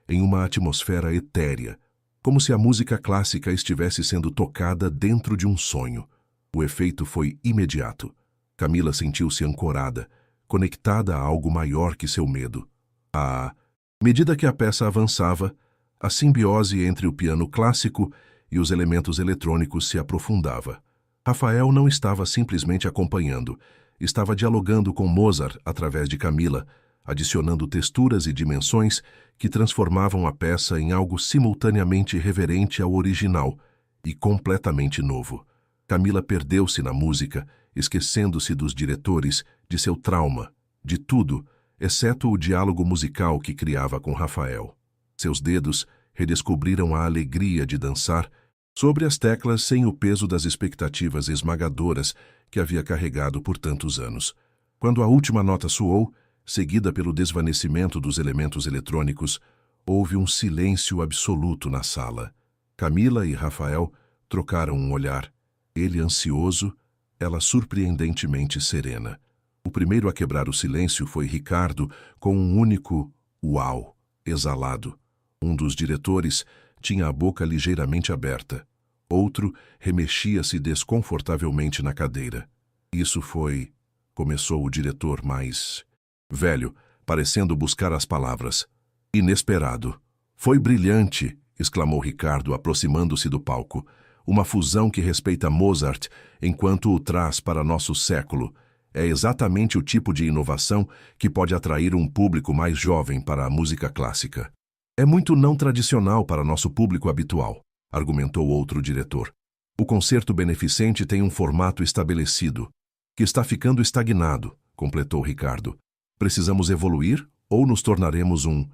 em uma atmosfera etérea, como se a música clássica estivesse sendo tocada dentro de um sonho. O efeito foi imediato. Camila sentiu-se ancorada, conectada a algo maior que seu medo. À medida que a peça avançava, a simbiose entre o piano clássico e os elementos eletrônicos se aprofundava. Rafael não estava simplesmente acompanhando, estava dialogando com Mozart através de Camila, adicionando texturas e dimensões que transformavam a peça em algo simultaneamente reverente ao original e completamente novo. Camila perdeu-se na música, esquecendo-se dos diretores, de seu trauma, de tudo, exceto o diálogo musical que criava com Rafael. Seus dedos redescobriram a alegria de dançar sobre as teclas sem o peso das expectativas esmagadoras que havia carregado por tantos anos. Quando a última nota soou, seguida pelo desvanecimento dos elementos eletrônicos, houve um silêncio absoluto na sala. Camila e Rafael trocaram um olhar, ele ansioso, ela surpreendentemente serena. O primeiro a quebrar o silêncio foi Ricardo, com um único uau exalado. Um dos diretores tinha a boca ligeiramente aberta. Outro remexia-se desconfortavelmente na cadeira. Isso foi... Começou o diretor mais... velho, parecendo buscar as palavras. Inesperado. Foi brilhante, exclamou Ricardo, aproximando-se do palco. Uma fusão que respeita Mozart enquanto o traz para nosso século. É exatamente o tipo de inovação que pode atrair um público mais jovem para a música clássica. É muito não tradicional para nosso público habitual, argumentou outro diretor. O concerto beneficente tem um formato estabelecido, que está ficando estagnado, completou Ricardo. Precisamos evoluir ou nos tornaremos um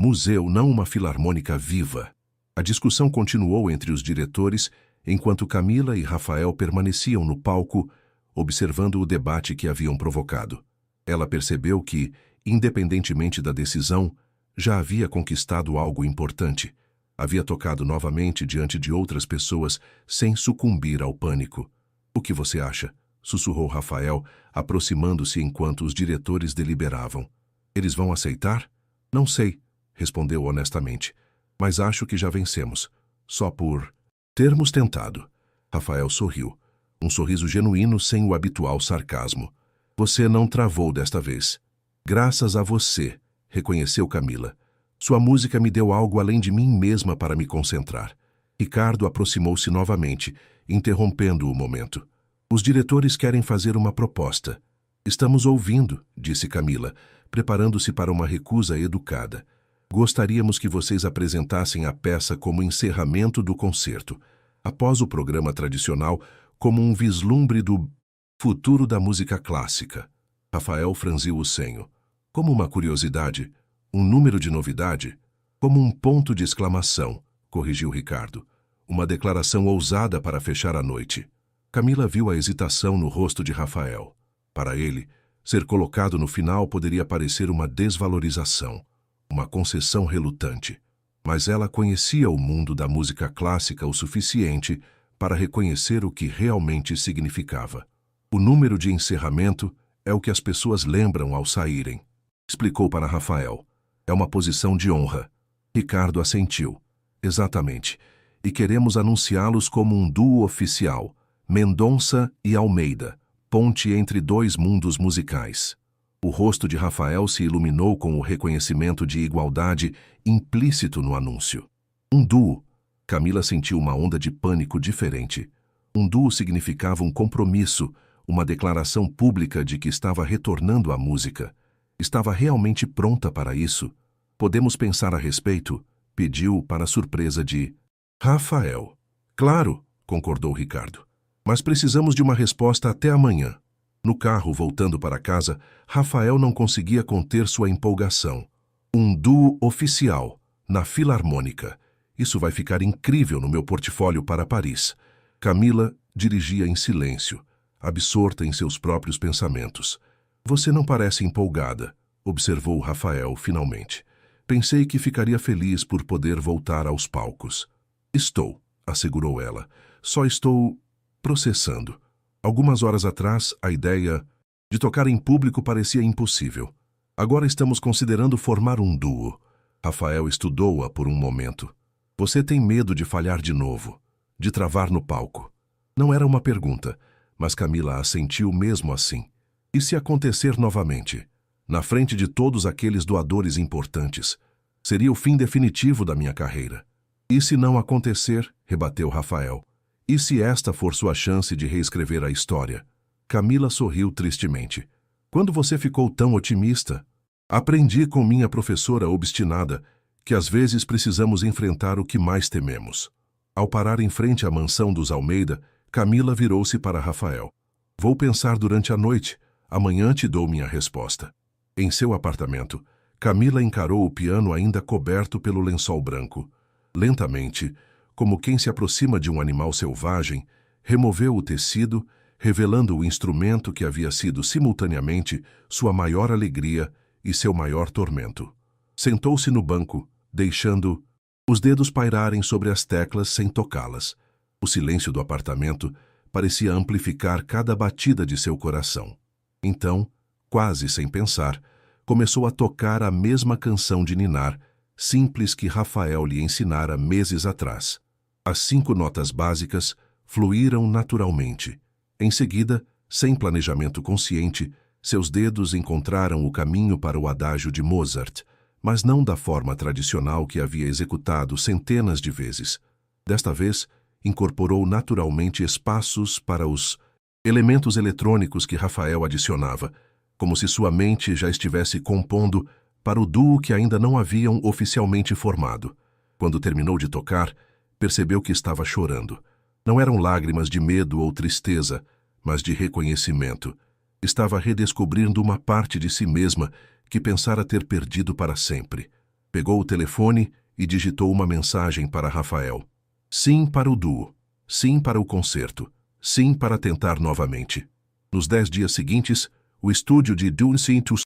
museu, não uma filarmônica viva? A discussão continuou entre os diretores, enquanto Camila e Rafael permaneciam no palco, observando o debate que haviam provocado. Ela percebeu que, independentemente da decisão, já havia conquistado algo importante. Havia tocado novamente diante de outras pessoas sem sucumbir ao pânico. O que você acha? Sussurrou Rafael, aproximando-se enquanto os diretores deliberavam. Eles vão aceitar? Não sei, respondeu honestamente. Mas acho que já vencemos. Só por termos tentado. Rafael sorriu. Um sorriso genuíno sem o habitual sarcasmo. Você não travou desta vez. Graças a você, reconheceu Camila. Sua música me deu algo além de mim mesma para me concentrar. Ricardo aproximou-se novamente, interrompendo o momento. Os diretores querem fazer uma proposta. Estamos ouvindo, disse Camila, preparando-se para uma recusa educada. Gostaríamos que vocês apresentassem a peça como encerramento do concerto, após o programa tradicional, como um vislumbre do futuro da música clássica. Rafael franziu o senho. Como uma curiosidade, um número de novidade, como um ponto de exclamação, corrigiu Ricardo. Uma declaração ousada para fechar a noite. Camila viu a hesitação no rosto de Rafael. Para ele, ser colocado no final poderia parecer uma desvalorização, uma concessão relutante. Mas ela conhecia o mundo da música clássica o suficiente para reconhecer o que realmente significava. O número de encerramento é o que as pessoas lembram ao saírem. Explicou para Rafael. É uma posição de honra. Ricardo assentiu. Exatamente. E queremos anunciá-los como um duo oficial. Mendonça e Almeida. Ponte entre dois mundos musicais. O rosto de Rafael se iluminou com o reconhecimento de igualdade implícito no anúncio. Um duo. Camila sentiu uma onda de pânico diferente. Um duo significava um compromisso, uma declaração pública de que estava retornando à música. Estava realmente pronta para isso. Podemos pensar a respeito? Pediu para a surpresa de Rafael. Claro, concordou Ricardo. Mas precisamos de uma resposta até amanhã. No carro, voltando para casa, Rafael não conseguia conter sua empolgação. Um duo oficial, na Filarmônica. Isso vai ficar incrível no meu portfólio para Paris. Camila dirigia em silêncio, absorta em seus próprios pensamentos. Você não parece empolgada, observou Rafael finalmente. Pensei que ficaria feliz por poder voltar aos palcos. Estou, assegurou ela. Só estou processando. Algumas horas atrás, a ideia de tocar em público parecia impossível. Agora estamos considerando formar um duo. Rafael estudou-a por um momento. Você tem medo de falhar de novo, de travar no palco. Não era uma pergunta, mas Camila assentiu mesmo assim. E se acontecer novamente? Na frente de todos aqueles doadores importantes. Seria o fim definitivo da minha carreira. E se não acontecer? Rebateu Rafael. E se esta for sua chance de reescrever a história? Camila sorriu tristemente. Quando você ficou tão otimista? Aprendi com minha professora obstinada que às vezes precisamos enfrentar o que mais tememos. Ao parar em frente à mansão dos Almeida, Camila virou-se para Rafael. Vou pensar durante a noite. Amanhã te dou minha resposta. Em seu apartamento, Camila encarou o piano ainda coberto pelo lençol branco. Lentamente, como quem se aproxima de um animal selvagem, removeu o tecido, revelando o instrumento que havia sido simultaneamente sua maior alegria e seu maior tormento. Sentou-se no banco, deixando os dedos pairarem sobre as teclas sem tocá-las. O silêncio do apartamento parecia amplificar cada batida de seu coração. Então, quase sem pensar, começou a tocar a mesma canção de ninar, simples que Rafael lhe ensinara meses atrás. As 5 notas básicas fluíram naturalmente. Em seguida, sem planejamento consciente, seus dedos encontraram o caminho para o adágio de Mozart, mas não da forma tradicional que havia executado centenas de vezes. Desta vez, incorporou naturalmente espaços para os elementos eletrônicos que Rafael adicionava, como se sua mente já estivesse compondo para o duo que ainda não haviam oficialmente formado. Quando terminou de tocar, percebeu que estava chorando. Não eram lágrimas de medo ou tristeza, mas de reconhecimento. Estava redescobrindo uma parte de si mesma que pensara ter perdido para sempre. Pegou o telefone e digitou uma mensagem para Rafael. Sim para o duo. Sim para o concerto. Sim para tentar novamente. Nos 10 dias seguintes, o estúdio de Dunsintus,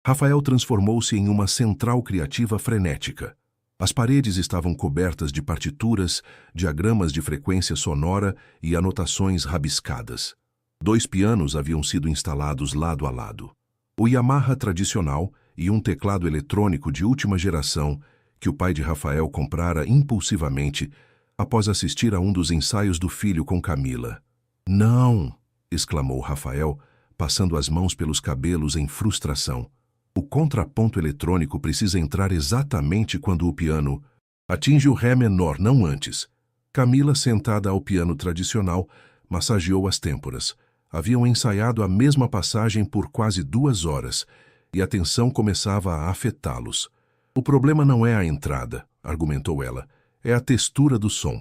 Rafael transformou-se em uma central criativa frenética. As paredes estavam cobertas de partituras, diagramas de frequência sonora e anotações rabiscadas. 2 pianos haviam sido instalados lado a lado. O Yamaha tradicional e um teclado eletrônico de última geração que o pai de Rafael comprara impulsivamente após assistir a um dos ensaios do filho com Camila. Não! Exclamou Rafael, passando as mãos pelos cabelos em frustração. O contraponto eletrônico precisa entrar exatamente quando o piano atinge o ré menor, não antes. Camila, sentada ao piano tradicional, massageou as têmporas. Haviam ensaiado a mesma passagem por quase 2 horas, e a tensão começava a afetá-los. O problema não é a entrada, argumentou ela, é a textura do som.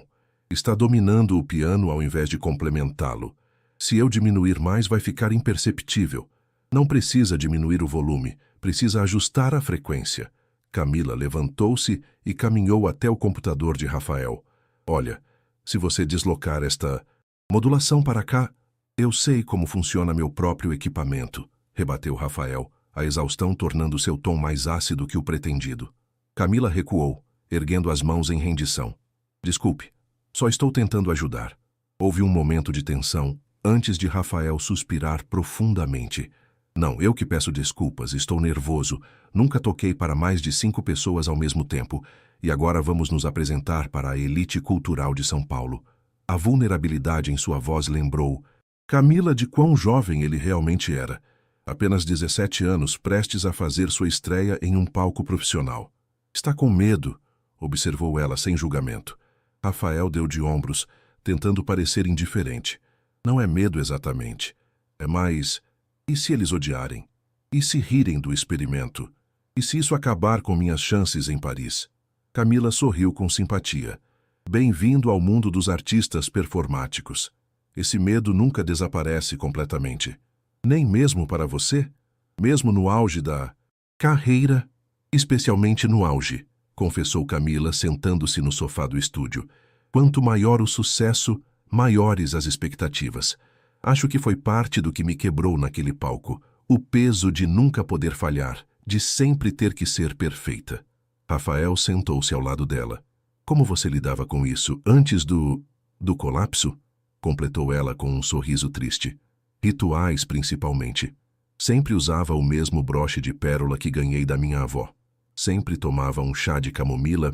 Está dominando o piano ao invés de complementá-lo. Se eu diminuir mais, vai ficar imperceptível. Não precisa diminuir o volume, precisa ajustar a frequência. Camila levantou-se e caminhou até o computador de Rafael. Olha, se você deslocar esta modulação para cá, eu sei como funciona meu próprio equipamento, rebateu Rafael, a exaustão tornando seu tom mais ácido que o pretendido. Camila recuou, erguendo as mãos em rendição. Desculpe, só estou tentando ajudar. Houve um momento de tensão antes de Rafael suspirar profundamente. Não, eu que peço desculpas, estou nervoso. Nunca toquei para mais de 5 pessoas ao mesmo tempo. E agora vamos nos apresentar para a elite cultural de São Paulo. A vulnerabilidade em sua voz lembrou Camila de quão jovem ele realmente era. Apenas 17 anos, prestes a fazer sua estreia em um palco profissional. Está com medo, observou ela sem julgamento. Rafael deu de ombros, tentando parecer indiferente. Não é medo exatamente. É mais... E se eles odiarem? E se rirem do experimento? E se isso acabar com minhas chances em Paris? Camila sorriu com simpatia. Bem-vindo ao mundo dos artistas performáticos. Esse medo nunca desaparece completamente. Nem mesmo para você? Mesmo no auge da carreira? Especialmente no auge, confessou Camila, sentando-se no sofá do estúdio. Quanto maior o sucesso, maiores as expectativas. Acho que foi parte do que me quebrou naquele palco. O peso de nunca poder falhar, de sempre ter que ser perfeita. Rafael sentou-se ao lado dela. Como você lidava com isso antes do colapso? Completou ela com um sorriso triste. Rituais, principalmente. Sempre usava o mesmo broche de pérola que ganhei da minha avó. Sempre tomava um chá de camomila,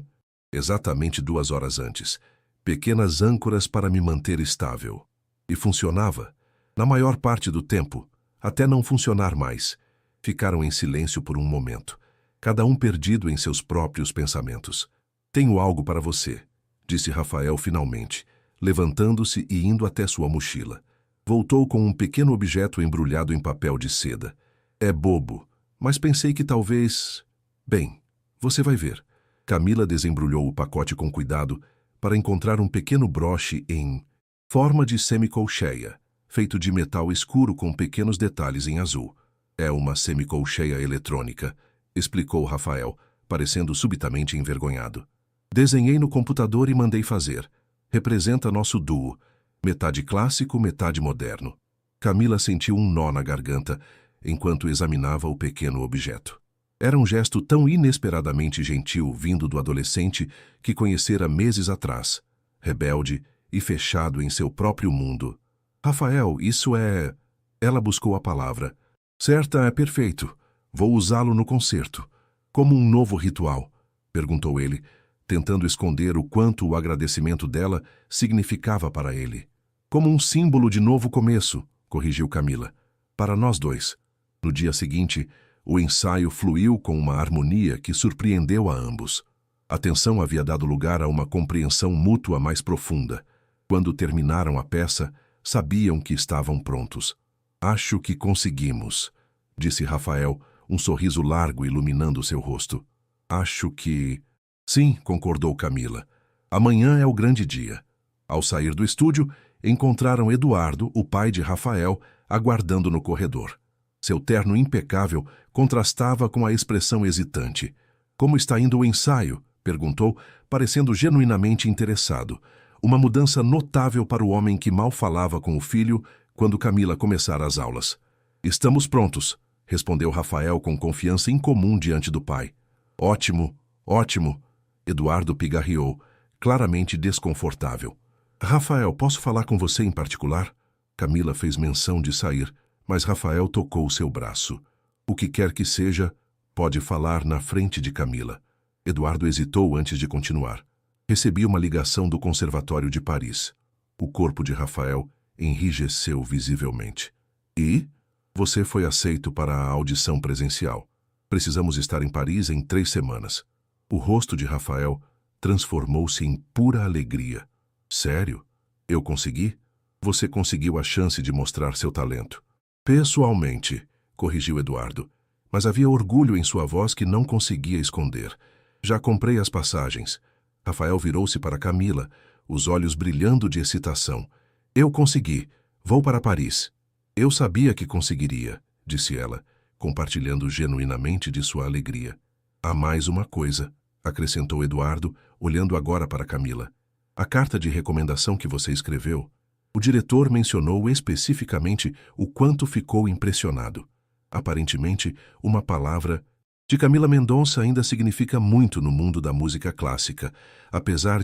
exatamente 2 horas antes. Pequenas âncoras para me manter estável. E funcionava. Na maior parte do tempo, até não funcionar mais. Ficaram em silêncio por um momento, cada um perdido em seus próprios pensamentos. Tenho algo para você, disse Rafael finalmente, levantando-se e indo até sua mochila. Voltou com um pequeno objeto embrulhado em papel de seda. É bobo, mas pensei que talvez... Bem, você vai ver. Camila desembrulhou o pacote com cuidado para encontrar um pequeno broche em forma de semicolcheia, feito de metal escuro com pequenos detalhes em azul. É uma semicolcheia eletrônica, explicou Rafael, parecendo subitamente envergonhado. Desenhei no computador e mandei fazer. Representa nosso duo, metade clássico, metade moderno. Camila sentiu um nó na garganta enquanto examinava o pequeno objeto. Era um gesto tão inesperadamente gentil vindo do adolescente que conhecera meses atrás, rebelde e fechado em seu próprio mundo. Rafael, isso é... Ela buscou a palavra. Certa, é perfeito. Vou usá-lo no concerto. Como um novo ritual, perguntou ele, tentando esconder o quanto o agradecimento dela significava para ele. Como um símbolo de novo começo, corrigiu Camila. Para nós dois. No dia seguinte, o ensaio fluiu com uma harmonia que surpreendeu a ambos. A tensão havia dado lugar a uma compreensão mútua mais profunda. Quando terminaram a peça, sabiam que estavam prontos. Acho que conseguimos, disse Rafael, um sorriso largo iluminando seu rosto. Acho que... Sim, concordou Camila. Amanhã é o grande dia. Ao sair do estúdio, encontraram Eduardo, o pai de Rafael, aguardando no corredor. Seu terno impecável contrastava com a expressão hesitante. Como está indo o ensaio? Perguntou, parecendo genuinamente interessado. Uma mudança notável para o homem que mal falava com o filho quando Camila começara as aulas. Estamos prontos, respondeu Rafael com confiança incomum diante do pai. Ótimo, ótimo, Eduardo pigarreou, claramente desconfortável. Rafael, posso falar com você em particular? Camila fez menção de sair, mas Rafael tocou seu braço. O que quer que seja, pode falar na frente de Camila. Eduardo hesitou antes de continuar. Recebi uma ligação do Conservatório de Paris. O corpo de Rafael enrijeceu visivelmente. E? Você foi aceito para a audição presencial. Precisamos estar em Paris em 3 semanas. O rosto de Rafael transformou-se em pura alegria. Sério? Eu consegui? Você conseguiu a chance de mostrar seu talento. Pessoalmente, corrigiu Eduardo, mas havia orgulho em sua voz que não conseguia esconder. Já comprei as passagens. Rafael virou-se para Camila, os olhos brilhando de excitação. Eu consegui. Vou para Paris. Eu sabia que conseguiria, disse ela, compartilhando genuinamente de sua alegria. Há mais uma coisa, acrescentou Eduardo, olhando agora para Camila. A carta de recomendação que você escreveu, o diretor mencionou especificamente o quanto ficou impressionado. Aparentemente, uma palavra de Camila Mendonça ainda significa muito no mundo da música clássica, apesar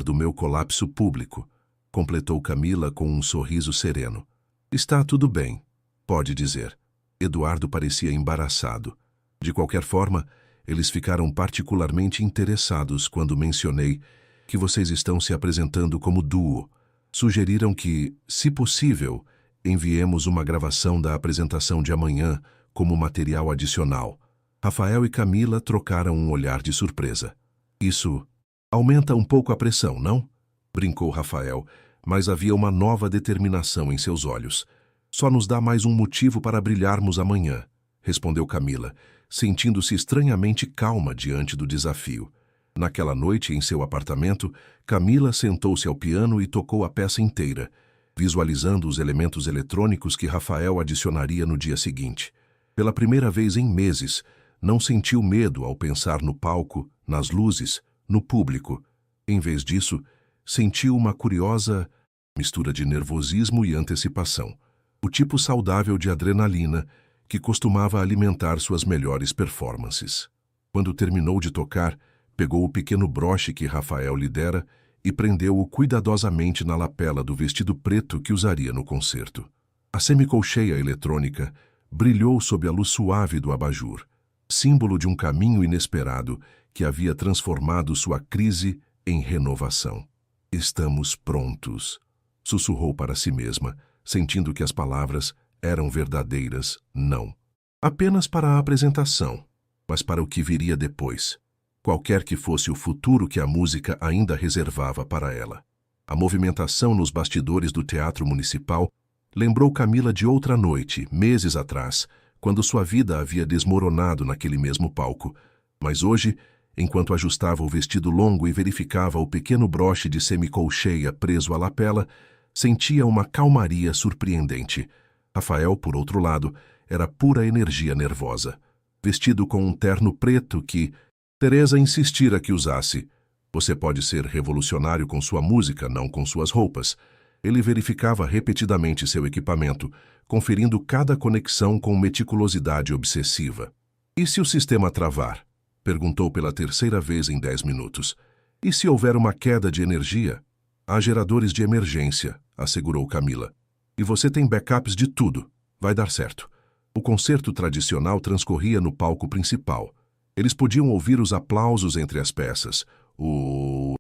do meu colapso público. completou Camila com um sorriso sereno. Está tudo bem, pode dizer. Eduardo parecia embaraçado. De qualquer forma, eles ficaram particularmente interessados quando mencionei que vocês estão se apresentando como duo. Sugeriram que, se possível, enviemos uma gravação da apresentação de amanhã como material adicional. Rafael e Camila trocaram um olhar de surpresa. Isso aumenta um pouco a pressão, não? Brincou Rafael, mas havia uma nova determinação em seus olhos. Só nos dá mais um motivo para brilharmos amanhã, respondeu Camila, sentindo-se estranhamente calma diante do desafio. Naquela noite, em seu apartamento, Camila sentou-se ao piano e tocou a peça inteira, visualizando os elementos eletrônicos que Rafael adicionaria no dia seguinte. Pela primeira vez em meses, não sentiu medo ao pensar no palco, nas luzes, no público. Em vez disso, sentiu uma curiosa mistura de nervosismo e antecipação, o tipo saudável de adrenalina que costumava alimentar suas melhores performances. Quando terminou de tocar, pegou o pequeno broche que Rafael lhe dera e prendeu-o cuidadosamente na lapela do vestido preto que usaria no concerto. A semicolcheia eletrônica brilhou sob a luz suave do abajur, símbolo de um caminho inesperado que havia transformado sua crise em renovação. Estamos prontos, sussurrou para si mesma, sentindo que as palavras eram verdadeiras não. Apenas para a apresentação, mas para o que viria depois. Qualquer que fosse o futuro que a música ainda reservava para ela. A movimentação nos bastidores do Teatro Municipal lembrou Camila de outra noite, meses atrás, quando sua vida havia desmoronado naquele mesmo palco. Mas hoje, enquanto ajustava o vestido longo e verificava o pequeno broche de semicolcheia preso à lapela, sentia uma calmaria surpreendente. Rafael, por outro lado, era pura energia nervosa. Vestido com um terno preto que Teresa insistira que usasse. Você pode ser revolucionário com sua música, não com suas roupas. Ele verificava repetidamente seu equipamento, conferindo cada conexão com meticulosidade obsessiva. E se o sistema travar? Perguntou pela terceira vez em 10 minutos. E se houver uma queda de energia? Há geradores de emergência, assegurou Camila. E você tem backups de tudo. Vai dar certo. O concerto tradicional transcorria no palco principal. Eles podiam ouvir os aplausos entre as peças, o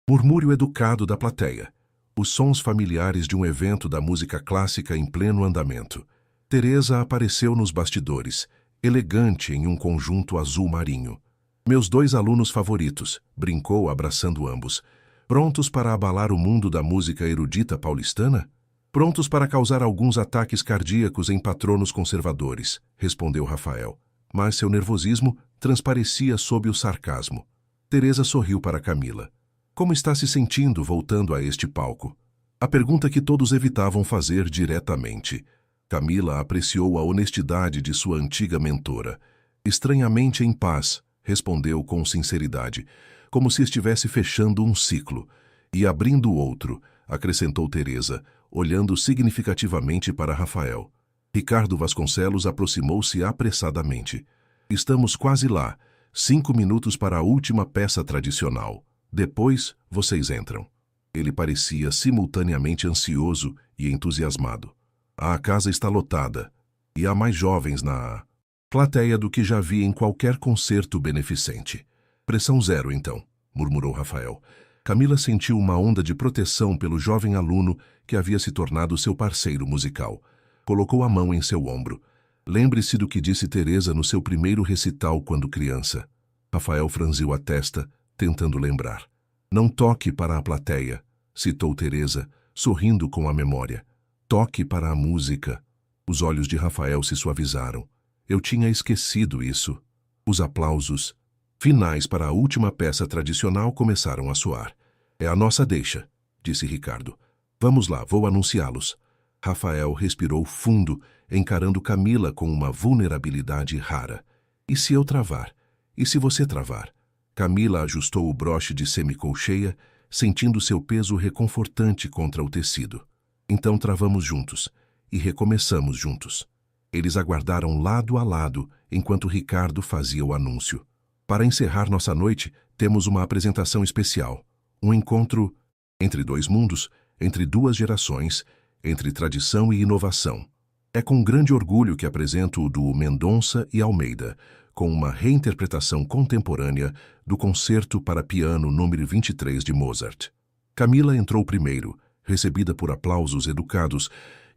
murmúrio educado da plateia, os sons familiares de um evento da música clássica em pleno andamento. Teresa apareceu nos bastidores, elegante em um conjunto azul marinho. Meus 2 alunos favoritos, brincou abraçando ambos. Prontos para abalar o mundo da música erudita paulistana? Prontos para causar alguns ataques cardíacos em patronos conservadores, respondeu Rafael. Mas seu nervosismo transparecia sob o sarcasmo. Teresa sorriu para Camila. Como está se sentindo voltando a este palco? A pergunta que todos evitavam fazer diretamente. Camila apreciou a honestidade de sua antiga mentora. Estranhamente em paz, respondeu com sinceridade, como se estivesse fechando um ciclo. E abrindo outro, acrescentou Teresa, olhando significativamente para Rafael. Ricardo Vasconcelos aproximou-se apressadamente. Estamos quase lá. 5 minutos para a última peça tradicional. Depois, vocês entram. Ele parecia simultaneamente ansioso e entusiasmado. A casa está lotada, e há mais jovens na plateia do que já vi em qualquer concerto beneficente. Pressão zero, então, murmurou Rafael. Camila sentiu uma onda de proteção pelo jovem aluno que havia se tornado seu parceiro musical. Colocou a mão em seu ombro. Lembre-se do que disse Teresa no seu primeiro recital quando criança. Rafael franziu a testa, tentando lembrar. Não toque para a plateia, citou Teresa, sorrindo com a memória. Toque para a música. Os olhos de Rafael se suavizaram. Eu tinha esquecido isso. Os aplausos finais para a última peça tradicional começaram a soar. É a nossa deixa, disse Ricardo. Vamos lá, vou anunciá-los. Rafael respirou fundo, encarando Camila com uma vulnerabilidade rara. E se eu travar? E se você travar? Camila ajustou o broche de semicolcheia, sentindo seu peso reconfortante contra o tecido. Então travamos juntos, e recomeçamos juntos. Eles aguardaram lado a lado, enquanto Ricardo fazia o anúncio. Para encerrar nossa noite, temos uma apresentação especial. Um encontro entre 2 mundos, entre duas gerações, entre tradição e inovação. É com grande orgulho que apresento o duo Mendonça e Almeida, com uma reinterpretação contemporânea do Concerto para Piano número 23 de Mozart. Camila entrou primeiro, recebida por aplausos educados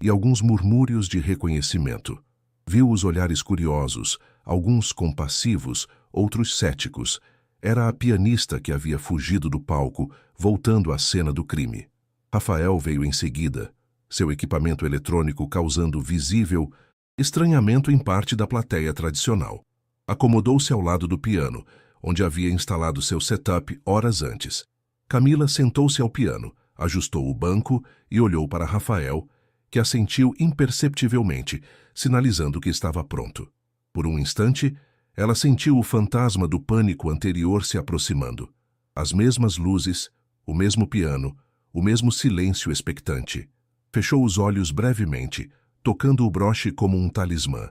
e alguns murmúrios de reconhecimento. Viu os olhares curiosos, alguns compassivos, outros céticos. Era a pianista que havia fugido do palco, voltando à cena do crime. Rafael veio em seguida, seu equipamento eletrônico causando visível estranhamento em parte da plateia tradicional. Acomodou-se ao lado do piano, onde havia instalado seu setup horas antes. Camila sentou-se ao piano, ajustou o banco e olhou para Rafael, que assentiu imperceptivelmente, sinalizando que estava pronto. Por um instante, ela sentiu o fantasma do pânico anterior se aproximando. As mesmas luzes, o mesmo piano, o mesmo silêncio expectante. Fechou os olhos brevemente, tocando o broche como um talismã.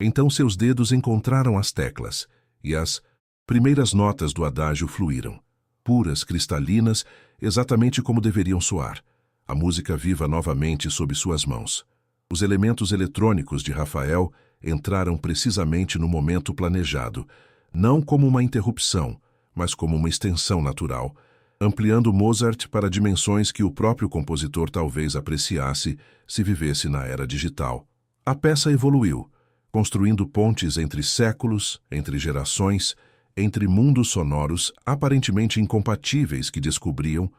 Então seus dedos encontraram as teclas, e as primeiras notas do adágio fluíram, puras, cristalinas, exatamente como deveriam soar. A música viva novamente sob suas mãos. Os elementos eletrônicos de Rafael entraram precisamente no momento planejado, não como uma interrupção, mas como uma extensão natural, ampliando Mozart para dimensões que o próprio compositor talvez apreciasse se vivesse na era digital. A peça evoluiu, construindo pontes entre séculos, entre gerações, entre mundos sonoros aparentemente incompatíveis que descobriam,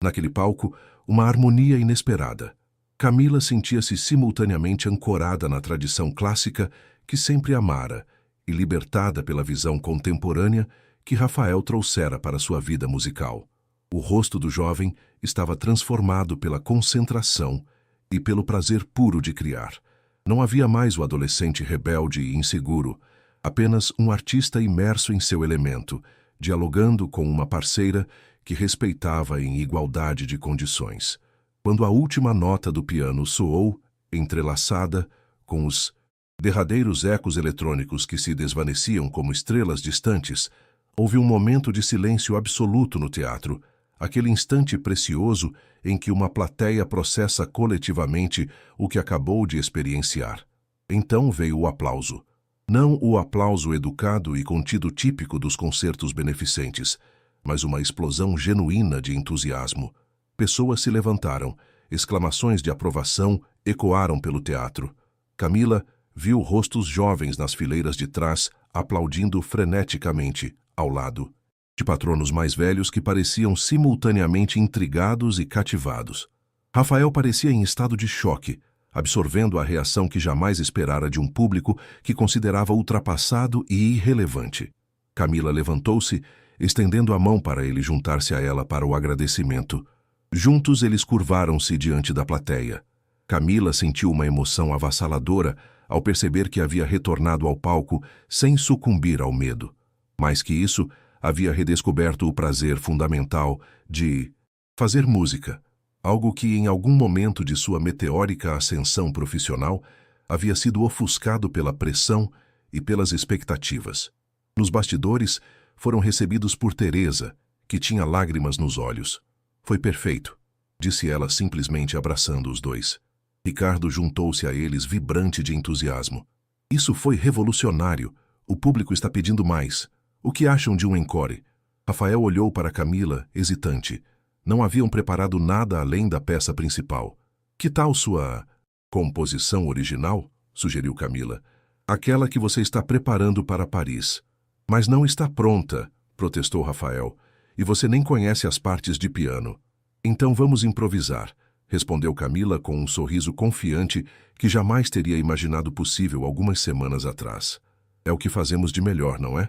naquele palco, uma harmonia inesperada. Camila sentia-se simultaneamente ancorada na tradição clássica que sempre amara e libertada pela visão contemporânea que Rafael trouxera para sua vida musical. O rosto do jovem estava transformado pela concentração e pelo prazer puro de criar. Não havia mais o adolescente rebelde e inseguro, apenas um artista imerso em seu elemento, dialogando com uma parceira que respeitava em igualdade de condições. Quando a última nota do piano soou, entrelaçada, com os derradeiros ecos eletrônicos que se desvaneciam como estrelas distantes, houve um momento de silêncio absoluto no teatro, aquele instante precioso em que uma plateia processa coletivamente o que acabou de experienciar. Então veio o aplauso. Não o aplauso educado e contido típico dos concertos beneficentes, mas uma explosão genuína de entusiasmo. Pessoas se levantaram, exclamações de aprovação ecoaram pelo teatro. Camila viu rostos jovens nas fileiras de trás aplaudindo freneticamente, ao lado de patronos mais velhos que pareciam simultaneamente intrigados e cativados. Rafael parecia em estado de choque, absorvendo a reação que jamais esperara de um público que considerava ultrapassado e irrelevante. Camila levantou-se, estendendo a mão para ele juntar-se a ela para o agradecimento. Juntos eles curvaram-se diante da plateia. Camila sentiu uma emoção avassaladora ao perceber que havia retornado ao palco sem sucumbir ao medo. Mais que isso, havia redescoberto o prazer fundamental de fazer música, algo que em algum momento de sua meteórica ascensão profissional havia sido ofuscado pela pressão e pelas expectativas. Nos bastidores, foram recebidos por Teresa, que tinha lágrimas nos olhos. Foi perfeito, disse ela simplesmente abraçando os dois. Ricardo juntou-se a eles vibrante de entusiasmo. Isso foi revolucionário. O público está pedindo mais. O que acham de um encore? Rafael olhou para Camila, hesitante. Não haviam preparado nada além da peça principal. Que tal sua composição original? Sugeriu Camila. Aquela que você está preparando para Paris. Mas não está pronta, protestou Rafael. E você nem conhece as partes de piano. Então vamos improvisar, respondeu Camila com um sorriso confiante que jamais teria imaginado possível algumas semanas atrás. É o que fazemos de melhor, não é?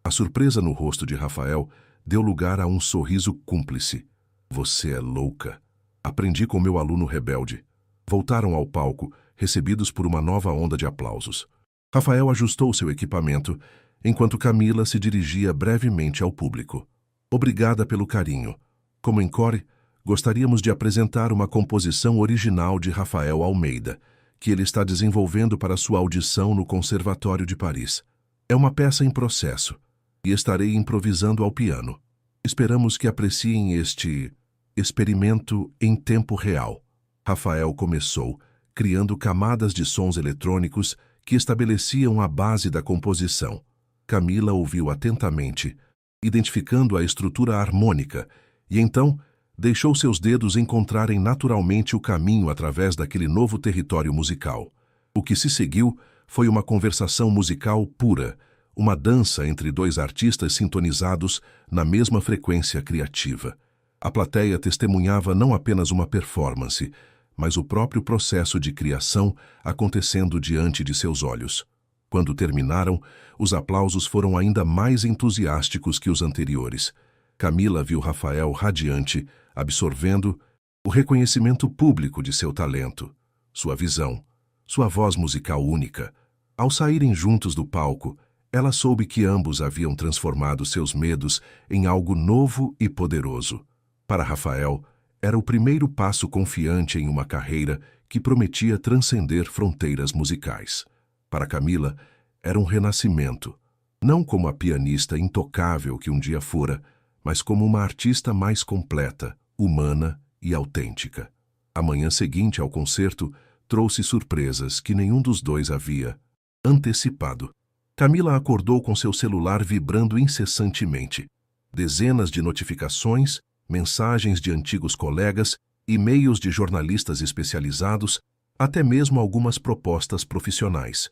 A surpresa no rosto de Rafael deu lugar a um sorriso cúmplice. Você é louca. Aprendi com meu aluno rebelde. Voltaram ao palco, recebidos por uma nova onda de aplausos. Rafael ajustou seu equipamento, enquanto Camila se dirigia brevemente ao público. Obrigada pelo carinho. Como encore, gostaríamos de apresentar uma composição original de Rafael Almeida, que ele está desenvolvendo para sua audição no Conservatório de Paris. É uma peça em processo, e estarei improvisando ao piano. Esperamos que apreciem este Experimento em tempo real. Rafael começou, criando camadas de sons eletrônicos que estabeleciam a base da composição. Camila ouviu atentamente, identificando a estrutura harmônica, e então deixou seus dedos encontrarem naturalmente o caminho através daquele novo território musical. O que se seguiu foi uma conversação musical pura, uma dança entre dois artistas sintonizados na mesma frequência criativa. A plateia testemunhava não apenas uma performance, mas o próprio processo de criação acontecendo diante de seus olhos. Quando terminaram, os aplausos foram ainda mais entusiásticos que os anteriores. Camila viu Rafael radiante, absorvendo o reconhecimento público de seu talento, sua visão, sua voz musical única. Ao saírem juntos do palco, ela soube que ambos haviam transformado seus medos em algo novo e poderoso. Para Rafael, era o primeiro passo confiante em uma carreira que prometia transcender fronteiras musicais. Para Camila, era um renascimento, não como a pianista intocável que um dia fora, mas como uma artista mais completa, humana e autêntica. A manhã seguinte ao concerto trouxe surpresas que nenhum dos dois havia antecipado. Camila acordou com seu celular vibrando incessantemente. Dezenas de notificações, mensagens de antigos colegas, e-mails de jornalistas especializados, até mesmo algumas propostas profissionais.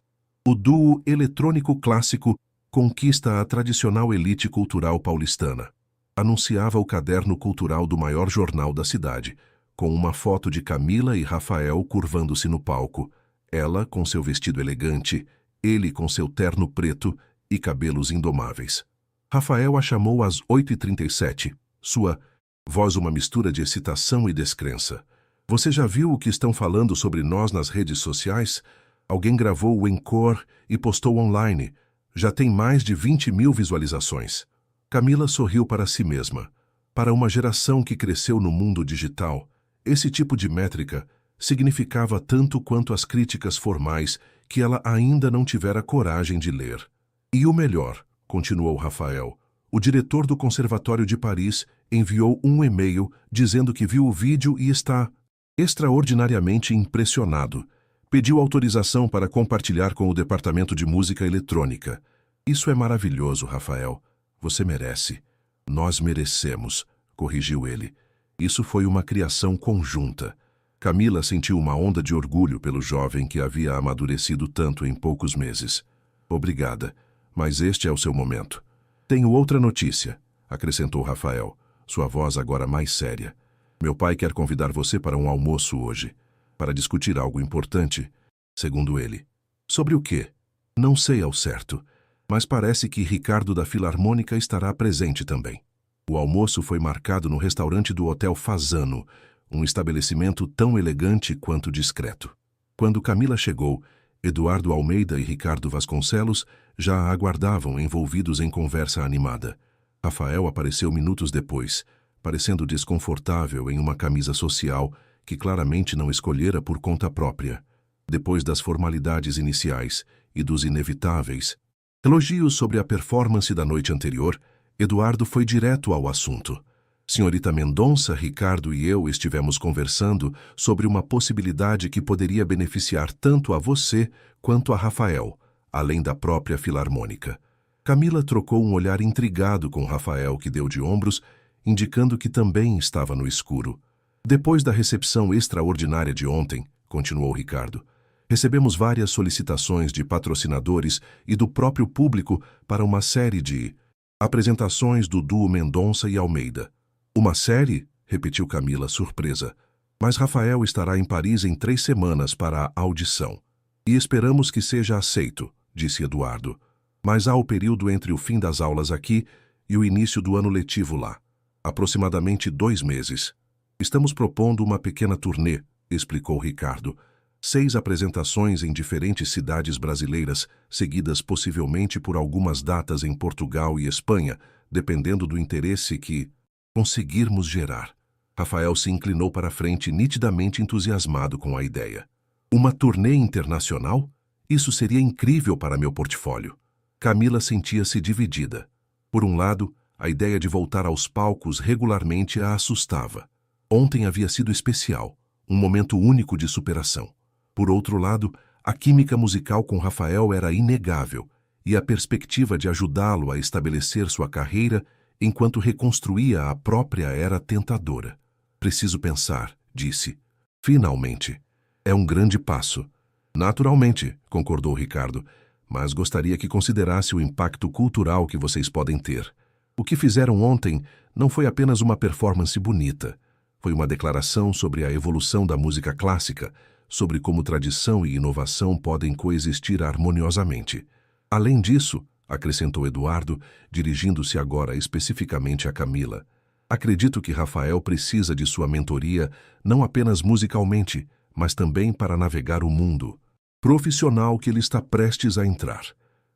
O duo eletrônico clássico conquista a tradicional elite cultural paulistana. Anunciava o caderno cultural do maior jornal da cidade, com uma foto de Camila e Rafael curvando-se no palco, ela com seu vestido elegante, ele com seu terno preto e cabelos indomáveis. Rafael a chamou às 8h37, sua voz uma mistura de excitação e descrença. Você já viu o que estão falando sobre nós nas redes sociais? Alguém gravou o encore e postou online. Já tem mais de 20.000 visualizações. Camila sorriu para si mesma. Para uma geração que cresceu no mundo digital, esse tipo de métrica significava tanto quanto as críticas formais que ela ainda não tivera coragem de ler. E o melhor, continuou Rafael, o diretor do Conservatório de Paris enviou um e-mail dizendo que viu o vídeo e está extraordinariamente impressionado. Pediu autorização para compartilhar com o Departamento de Música Eletrônica. Isso é maravilhoso, Rafael. Você merece. Nós merecemos, corrigiu ele. Isso foi uma criação conjunta. Camila sentiu uma onda de orgulho pelo jovem que havia amadurecido tanto em poucos meses. Obrigada, mas este é o seu momento. Tenho outra notícia, acrescentou Rafael, sua voz agora mais séria. Meu pai quer convidar você para um almoço hoje, para discutir algo importante, segundo ele. Sobre o quê? Não sei ao certo, mas parece que Ricardo da Filarmônica estará presente também. O almoço foi marcado no restaurante do Hotel Fasano, um estabelecimento tão elegante quanto discreto. Quando Camila chegou, Eduardo Almeida e Ricardo Vasconcelos já a aguardavam envolvidos em conversa animada. Rafael apareceu minutos depois, parecendo desconfortável em uma camisa social que claramente não escolhera por conta própria. Depois das formalidades iniciais e dos inevitáveis elogios sobre a performance da noite anterior, Eduardo foi direto ao assunto. Senhorita Mendonça, Ricardo e eu estivemos conversando sobre uma possibilidade que poderia beneficiar tanto a você quanto a Rafael, além da própria Filarmônica. Camila trocou um olhar intrigado com Rafael, que deu de ombros, indicando que também estava no escuro. Depois da recepção extraordinária de ontem, continuou Ricardo, recebemos várias solicitações de patrocinadores e do próprio público para uma série de apresentações do duo Mendonça e Almeida. Uma série? Repetiu Camila, surpresa. Mas Rafael estará em Paris em 3 semanas para a audição. E esperamos que seja aceito, disse Eduardo. Mas há o período entre o fim das aulas aqui e o início do ano letivo lá. Aproximadamente 2 meses. Estamos propondo uma pequena turnê, explicou Ricardo. 6 apresentações em diferentes cidades brasileiras, seguidas possivelmente por algumas datas em Portugal e Espanha, dependendo do interesse que conseguirmos gerar. Rafael se inclinou para a frente, nitidamente entusiasmado com a ideia. Uma turnê internacional? Isso seria incrível para meu portfólio. Camila sentia-se dividida. Por um lado, a ideia de voltar aos palcos regularmente a assustava. Ontem havia sido especial, um momento único de superação. Por outro lado, a química musical com Rafael era inegável, e a perspectiva de ajudá-lo a estabelecer sua carreira enquanto reconstruía a própria era tentadora. Preciso pensar, disse. Finalmente. É um grande passo. Naturalmente, concordou Ricardo, mas gostaria que considerasse o impacto cultural que vocês podem ter. O que fizeram ontem não foi apenas uma performance bonita. Foi uma declaração sobre a evolução da música clássica, sobre como tradição e inovação podem coexistir harmoniosamente. Além disso, acrescentou Eduardo, dirigindo-se agora especificamente a Camila, acredito que Rafael precisa de sua mentoria não apenas musicalmente, mas também para navegar o mundo profissional que ele está prestes a entrar.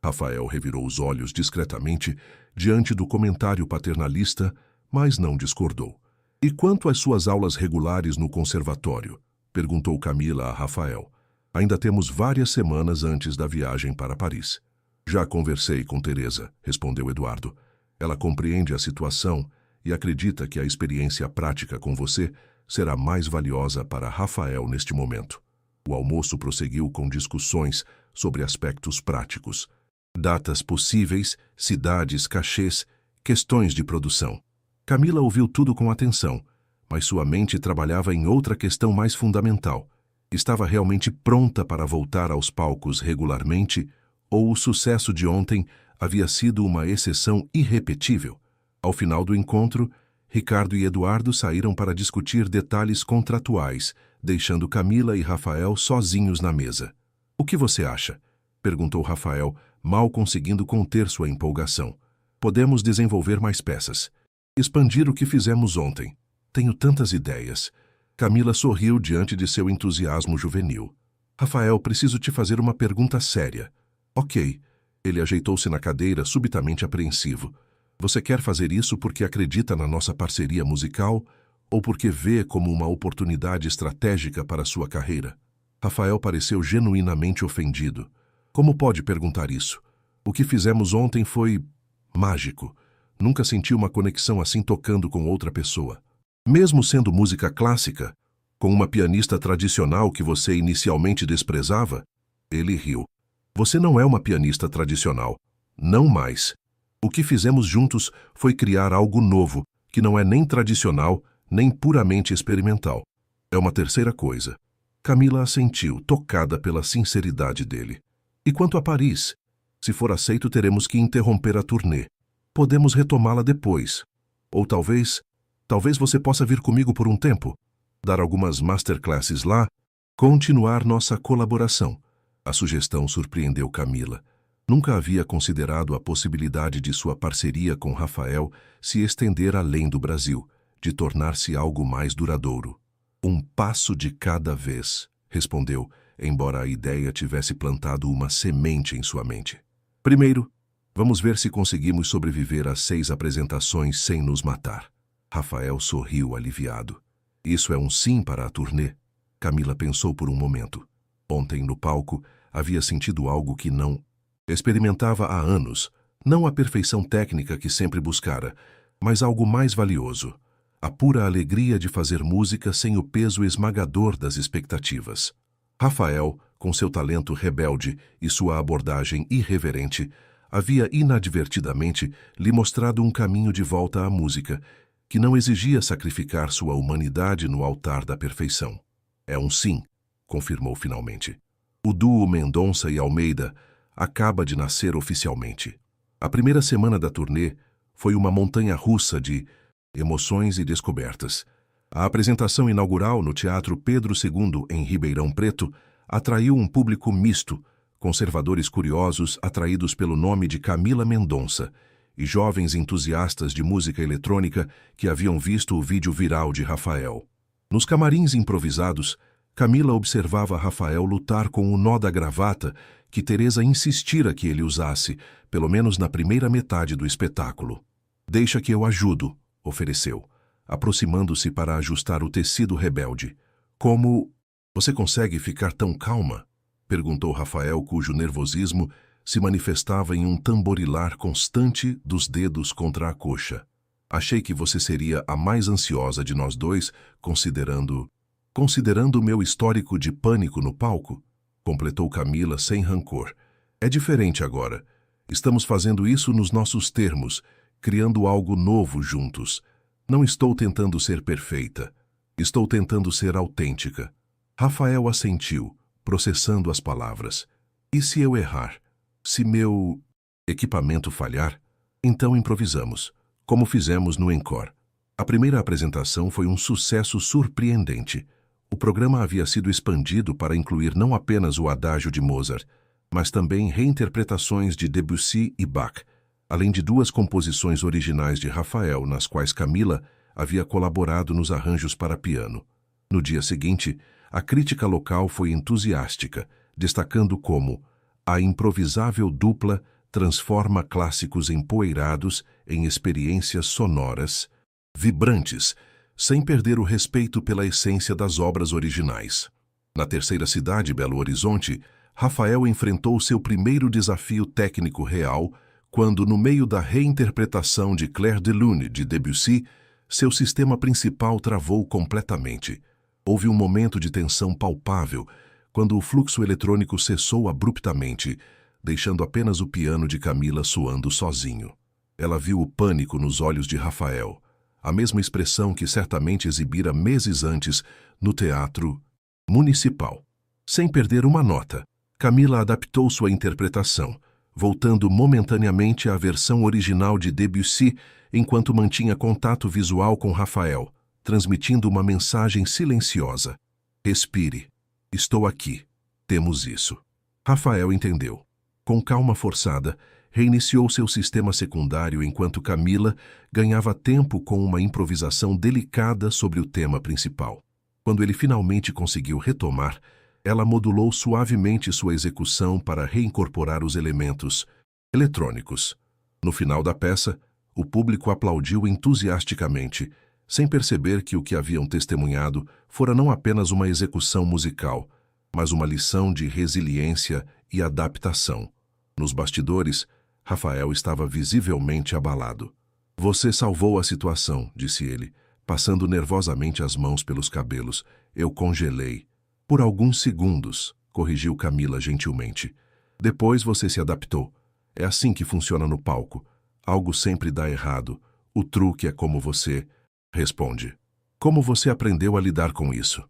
Rafael revirou os olhos discretamente diante do comentário paternalista, mas não discordou. E quanto às suas aulas regulares no conservatório? Perguntou Camila a Rafael. Ainda temos várias semanas antes da viagem para Paris. Já conversei com Teresa, respondeu Eduardo. Ela compreende a situação e acredita que a experiência prática com você será mais valiosa para Rafael neste momento. O almoço prosseguiu com discussões sobre aspectos práticos. Datas possíveis, cidades, cachês, questões de produção. Camila ouviu tudo com atenção, mas sua mente trabalhava em outra questão mais fundamental. Estava realmente pronta para voltar aos palcos regularmente, ou o sucesso de ontem havia sido uma exceção irrepetível? Ao final do encontro, Ricardo e Eduardo saíram para discutir detalhes contratuais, deixando Camila e Rafael sozinhos na mesa. O que você acha? Perguntou Rafael, mal conseguindo conter sua empolgação. Podemos desenvolver mais peças. Expandir o que fizemos ontem. Tenho tantas ideias. Camila sorriu diante de seu entusiasmo juvenil. Rafael, preciso te fazer uma pergunta séria. Ok. Ele ajeitou-se na cadeira, subitamente apreensivo. Você quer fazer isso porque acredita na nossa parceria musical ou porque vê como uma oportunidade estratégica para sua carreira? Rafael pareceu genuinamente ofendido. Como pode perguntar isso? O que fizemos ontem foi mágico. Nunca senti uma conexão assim tocando com outra pessoa. Mesmo sendo música clássica, com uma pianista tradicional que você inicialmente desprezava? Ele riu. Você não é uma pianista tradicional. Não mais. O que fizemos juntos foi criar algo novo, que não é nem tradicional, nem puramente experimental. É uma terceira coisa. Camila assentiu, tocada pela sinceridade dele. E quanto a Paris? Se for aceito, teremos que interromper a turnê. Podemos retomá-la depois. Ou talvez você possa vir comigo por um tempo, dar algumas masterclasses lá, continuar nossa colaboração. A sugestão surpreendeu Camila. Nunca havia considerado a possibilidade de sua parceria com Rafael se estender além do Brasil, de tornar-se algo mais duradouro. Um passo de cada vez, respondeu, embora a ideia tivesse plantado uma semente em sua mente. Primeiro, vamos ver se conseguimos sobreviver às 6 apresentações sem nos matar. Rafael sorriu aliviado. Isso é um sim para a turnê? Camila pensou por um momento. Ontem, no palco, havia sentido algo que não experimentava há anos, não a perfeição técnica que sempre buscara, mas algo mais valioso, a pura alegria de fazer música sem o peso esmagador das expectativas. Rafael, com seu talento rebelde e sua abordagem irreverente, havia inadvertidamente lhe mostrado um caminho de volta à música, que não exigia sacrificar sua humanidade no altar da perfeição. É um sim, confirmou finalmente. O duo Mendonça e Almeida acaba de nascer oficialmente. A primeira semana da turnê foi uma montanha-russa de emoções e descobertas. A apresentação inaugural no Teatro Pedro II, em Ribeirão Preto, atraiu um público misto, conservadores curiosos atraídos pelo nome de Camila Mendonça e jovens entusiastas de música eletrônica que haviam visto o vídeo viral de Rafael. Nos camarins improvisados, Camila observava Rafael lutar com o nó da gravata que Teresa insistira que ele usasse, pelo menos na primeira metade do espetáculo. Deixa que eu ajudo, ofereceu, aproximando-se para ajustar o tecido rebelde. Como você consegue ficar tão calma? Perguntou Rafael, cujo nervosismo se manifestava em um tamborilar constante dos dedos contra a coxa. Achei que você seria a mais ansiosa de nós dois, considerando o meu histórico de pânico no palco, completou Camila sem rancor. É diferente agora. Estamos fazendo isso nos nossos termos, criando algo novo juntos. Não estou tentando ser perfeita. Estou tentando ser autêntica. Rafael assentiu, processando as palavras. E se eu errar? Se meu equipamento falhar? Então improvisamos, como fizemos no Encore. A primeira apresentação foi um sucesso surpreendente. O programa havia sido expandido para incluir não apenas o adágio de Mozart, mas também reinterpretações de Debussy e Bach, além de 2 composições originais de Rafael, nas quais Camila havia colaborado nos arranjos para piano. No dia seguinte, a crítica local foi entusiástica, destacando como a improvisável dupla transforma clássicos empoeirados em experiências sonoras, vibrantes, sem perder o respeito pela essência das obras originais. Na terceira cidade, Belo Horizonte, Rafael enfrentou seu primeiro desafio técnico real quando, no meio da reinterpretação de Clair de Lune de Debussy, seu sistema principal travou completamente. Houve um momento de tensão palpável quando o fluxo eletrônico cessou abruptamente, deixando apenas o piano de Camila soando sozinho. Ela viu o pânico nos olhos de Rafael, a mesma expressão que certamente exibira meses antes no Teatro Municipal. Sem perder uma nota, Camila adaptou sua interpretação, voltando momentaneamente à versão original de Debussy enquanto mantinha contato visual com Rafael, transmitindo uma mensagem silenciosa. Respire. Estou aqui. Temos isso. Rafael entendeu. Com calma forçada, reiniciou seu sistema secundário enquanto Camila ganhava tempo com uma improvisação delicada sobre o tema principal. Quando ele finalmente conseguiu retomar, ela modulou suavemente sua execução para reincorporar os elementos eletrônicos. No final da peça, o público aplaudiu entusiasticamente, sem perceber que o que haviam testemunhado fora não apenas uma execução musical, mas uma lição de resiliência e adaptação. Nos bastidores, Rafael estava visivelmente abalado. Você salvou a situação, disse ele, passando nervosamente as mãos pelos cabelos. Eu congelei. Por alguns segundos, corrigiu Camila gentilmente. Depois você se adaptou. É assim que funciona no palco. Algo sempre dá errado. O truque é como você responde. Como você aprendeu a lidar com isso?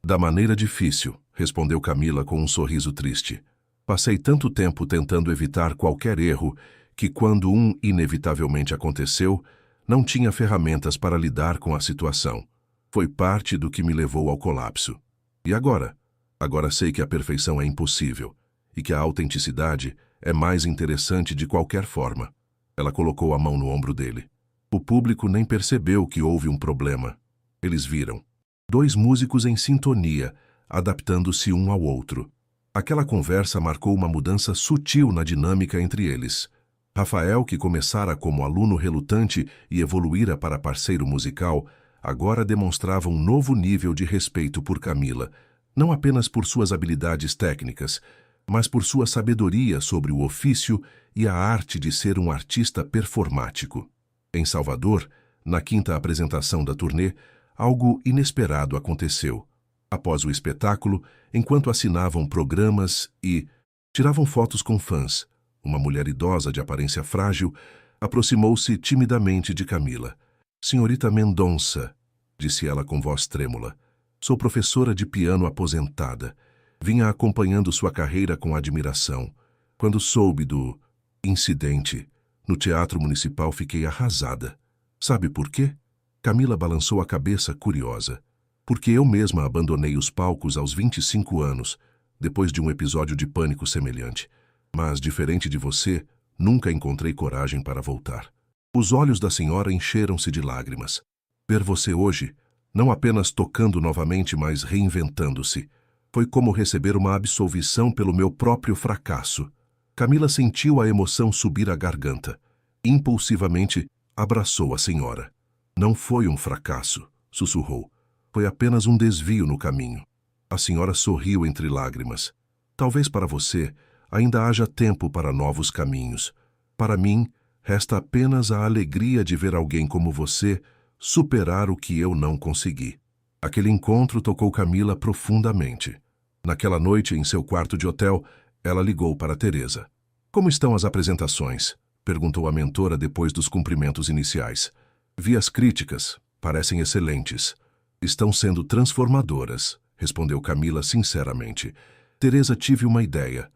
Da maneira difícil, respondeu Camila com um sorriso triste. Passei tanto tempo tentando evitar qualquer erro que, quando um inevitavelmente aconteceu, não tinha ferramentas para lidar com a situação. Foi parte do que me levou ao colapso. E agora? Agora sei que a perfeição é impossível e que a autenticidade é mais interessante de qualquer forma. Ela colocou a mão no ombro dele. O público nem percebeu que houve um problema. Eles viram 2 músicos em sintonia, adaptando-se um ao outro. Aquela conversa marcou uma mudança sutil na dinâmica entre eles. Rafael, que começara como aluno relutante e evoluíra para parceiro musical, agora demonstrava um novo nível de respeito por Camila, não apenas por suas habilidades técnicas, mas por sua sabedoria sobre o ofício e a arte de ser um artista performático. Em Salvador, na 5ª apresentação da turnê, algo inesperado aconteceu. Após o espetáculo, enquanto assinavam programas e tiravam fotos com fãs, uma mulher idosa de aparência frágil aproximou-se timidamente de Camila. Senhorita Mendonça, disse ela com voz trêmula, sou professora de piano aposentada. Vinha acompanhando sua carreira com admiração. Quando soube do incidente no Teatro Municipal, fiquei arrasada. Sabe por quê? Camila balançou a cabeça, curiosa. Porque eu mesma abandonei os palcos aos 25 anos, depois de um episódio de pânico semelhante. Mas, diferente de você, nunca encontrei coragem para voltar. Os olhos da senhora encheram-se de lágrimas. Ver você hoje, não apenas tocando novamente, mas reinventando-se, foi como receber uma absolvição pelo meu próprio fracasso. Camila sentiu a emoção subir à garganta. Impulsivamente, abraçou a senhora. Não foi um fracasso, sussurrou. Foi apenas um desvio no caminho. A senhora sorriu entre lágrimas. Talvez para você ainda haja tempo para novos caminhos. Para mim, Resta apenas a alegria de ver alguém como você superar o que eu não consegui. Aquele encontro tocou Camila profundamente. Naquela noite, em seu quarto de hotel, ela ligou para Teresa. Como estão as apresentações? Perguntou a mentora depois dos cumprimentos iniciais. Vi as críticas, parecem excelentes. Estão sendo transformadoras, respondeu Camila sinceramente. Teresa, tive uma ideia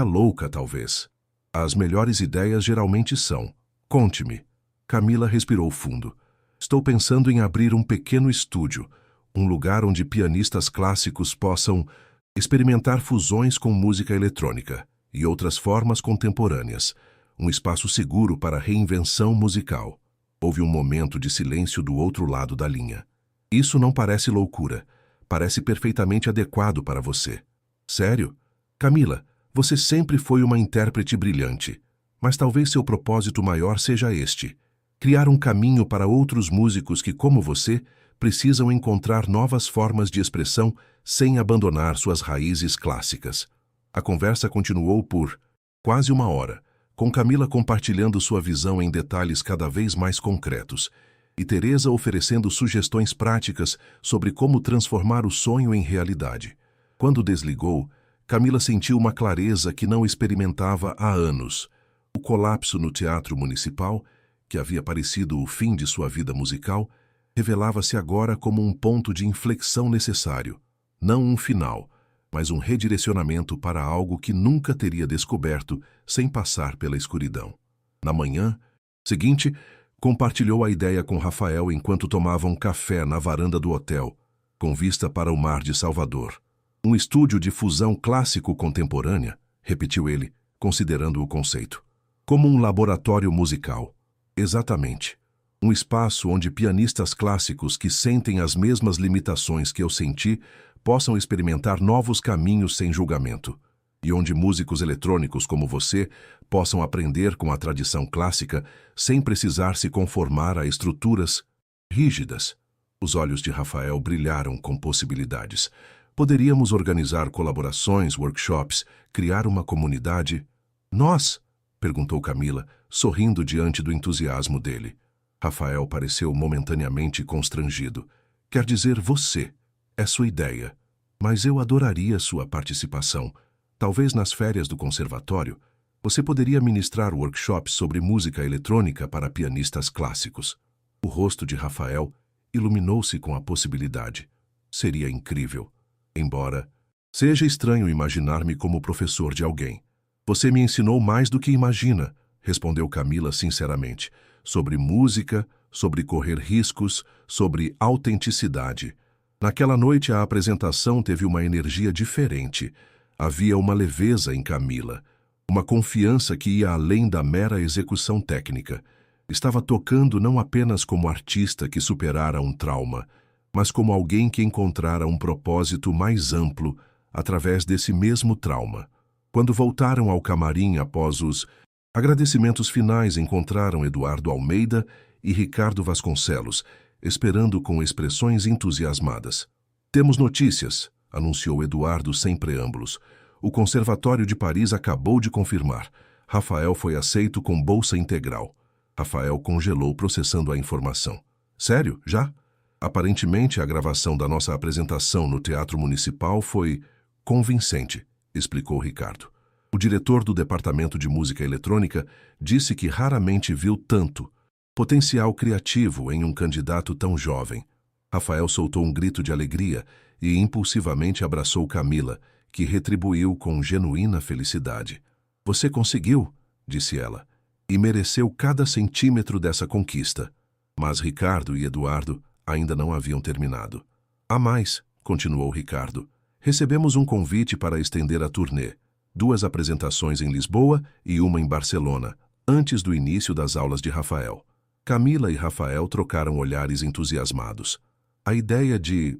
louca talvez. As melhores ideias geralmente são. Conte-me. Camila respirou fundo. Estou pensando em abrir um pequeno estúdio, um lugar onde pianistas clássicos possam experimentar fusões com música eletrônica e outras formas contemporâneas, um espaço seguro para reinvenção musical. Houve um momento de silêncio do outro lado da linha. Isso não parece loucura. Parece perfeitamente adequado para você. Sério? Camila, você sempre foi uma intérprete brilhante, mas talvez seu propósito maior seja este: criar um caminho para outros músicos que, como você, precisam encontrar novas formas de expressão sem abandonar suas raízes clássicas. A conversa continuou por quase uma hora, com Camila compartilhando sua visão em detalhes cada vez mais concretos, e Teresa oferecendo sugestões práticas sobre como transformar o sonho em realidade. Quando desligou, Camila sentiu uma clareza que não experimentava há anos. O colapso no Teatro Municipal, que havia parecido o fim de sua vida musical, revelava-se agora como um ponto de inflexão necessário, não um final, mas um redirecionamento para algo que nunca teria descoberto sem passar pela escuridão. Na manhã seguinte, compartilhou a ideia com Rafael enquanto tomavam café na varanda do hotel, com vista para o mar de Salvador. Um estúdio de fusão clássico-contemporânea, repetiu ele, considerando o conceito. Como um laboratório musical. Exatamente. Um espaço onde pianistas clássicos que sentem as mesmas limitações que eu senti possam experimentar novos caminhos sem julgamento. E onde músicos eletrônicos como você possam aprender com a tradição clássica sem precisar se conformar a estruturas rígidas. Os olhos de Rafael brilharam com possibilidades. Poderíamos organizar colaborações, workshops, criar uma comunidade. Nós? Perguntou Camila, sorrindo diante do entusiasmo dele. Rafael pareceu momentaneamente constrangido. Quer dizer você. É sua ideia. Mas eu adoraria sua participação. Talvez nas férias do conservatório, você poderia ministrar workshops sobre música eletrônica para pianistas clássicos. O rosto de Rafael iluminou-se com a possibilidade. Seria incrível. Embora seja estranho imaginar-me como professor de alguém. Você me ensinou mais do que imagina, respondeu Camila sinceramente, sobre música, sobre correr riscos, sobre autenticidade. Naquela noite a apresentação teve uma energia diferente. Havia uma leveza em Camila, uma confiança que ia além da mera execução técnica. Estava tocando não apenas como artista que superara um trauma, mas como alguém que encontrara um propósito mais amplo através desse mesmo trauma. Quando voltaram ao camarim após os agradecimentos finais, encontraram Eduardo Almeida e Ricardo Vasconcelos, esperando com expressões entusiasmadas. Temos notícias, anunciou Eduardo sem preâmbulos. O Conservatório de Paris acabou de confirmar. Rafael foi aceito com bolsa integral. Rafael congelou processando a informação. Sério? Já? Aparentemente, a gravação da nossa apresentação no Teatro Municipal foi convincente, explicou Ricardo. O diretor do Departamento de Música Eletrônica disse que raramente viu tanto potencial criativo em um candidato tão jovem. Rafael soltou um grito de alegria e impulsivamente abraçou Camila, que retribuiu com genuína felicidade. Você conseguiu, disse ela, e mereceu cada centímetro dessa conquista. Mas Ricardo e Eduardo ainda não haviam terminado. Há mais, continuou Ricardo. Recebemos um convite para estender a turnê. 2 apresentações em Lisboa e uma em Barcelona, antes do início das aulas de Rafael. Camila e Rafael trocaram olhares entusiasmados. A ideia de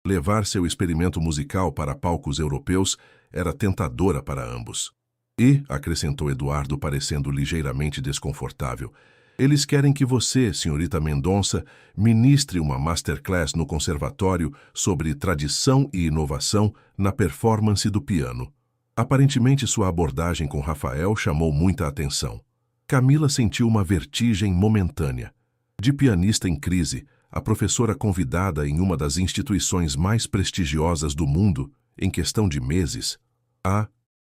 levar seu experimento musical para palcos europeus era tentadora para ambos. E, acrescentou Eduardo parecendo ligeiramente desconfortável, eles querem que você, senhorita Mendonça, ministre uma masterclass no conservatório sobre tradição e inovação na performance do piano. Aparentemente, sua abordagem com Rafael chamou muita atenção. Camila sentiu uma vertigem momentânea. De pianista em crise, a professora convidada em uma das instituições mais prestigiosas do mundo, em questão de meses, a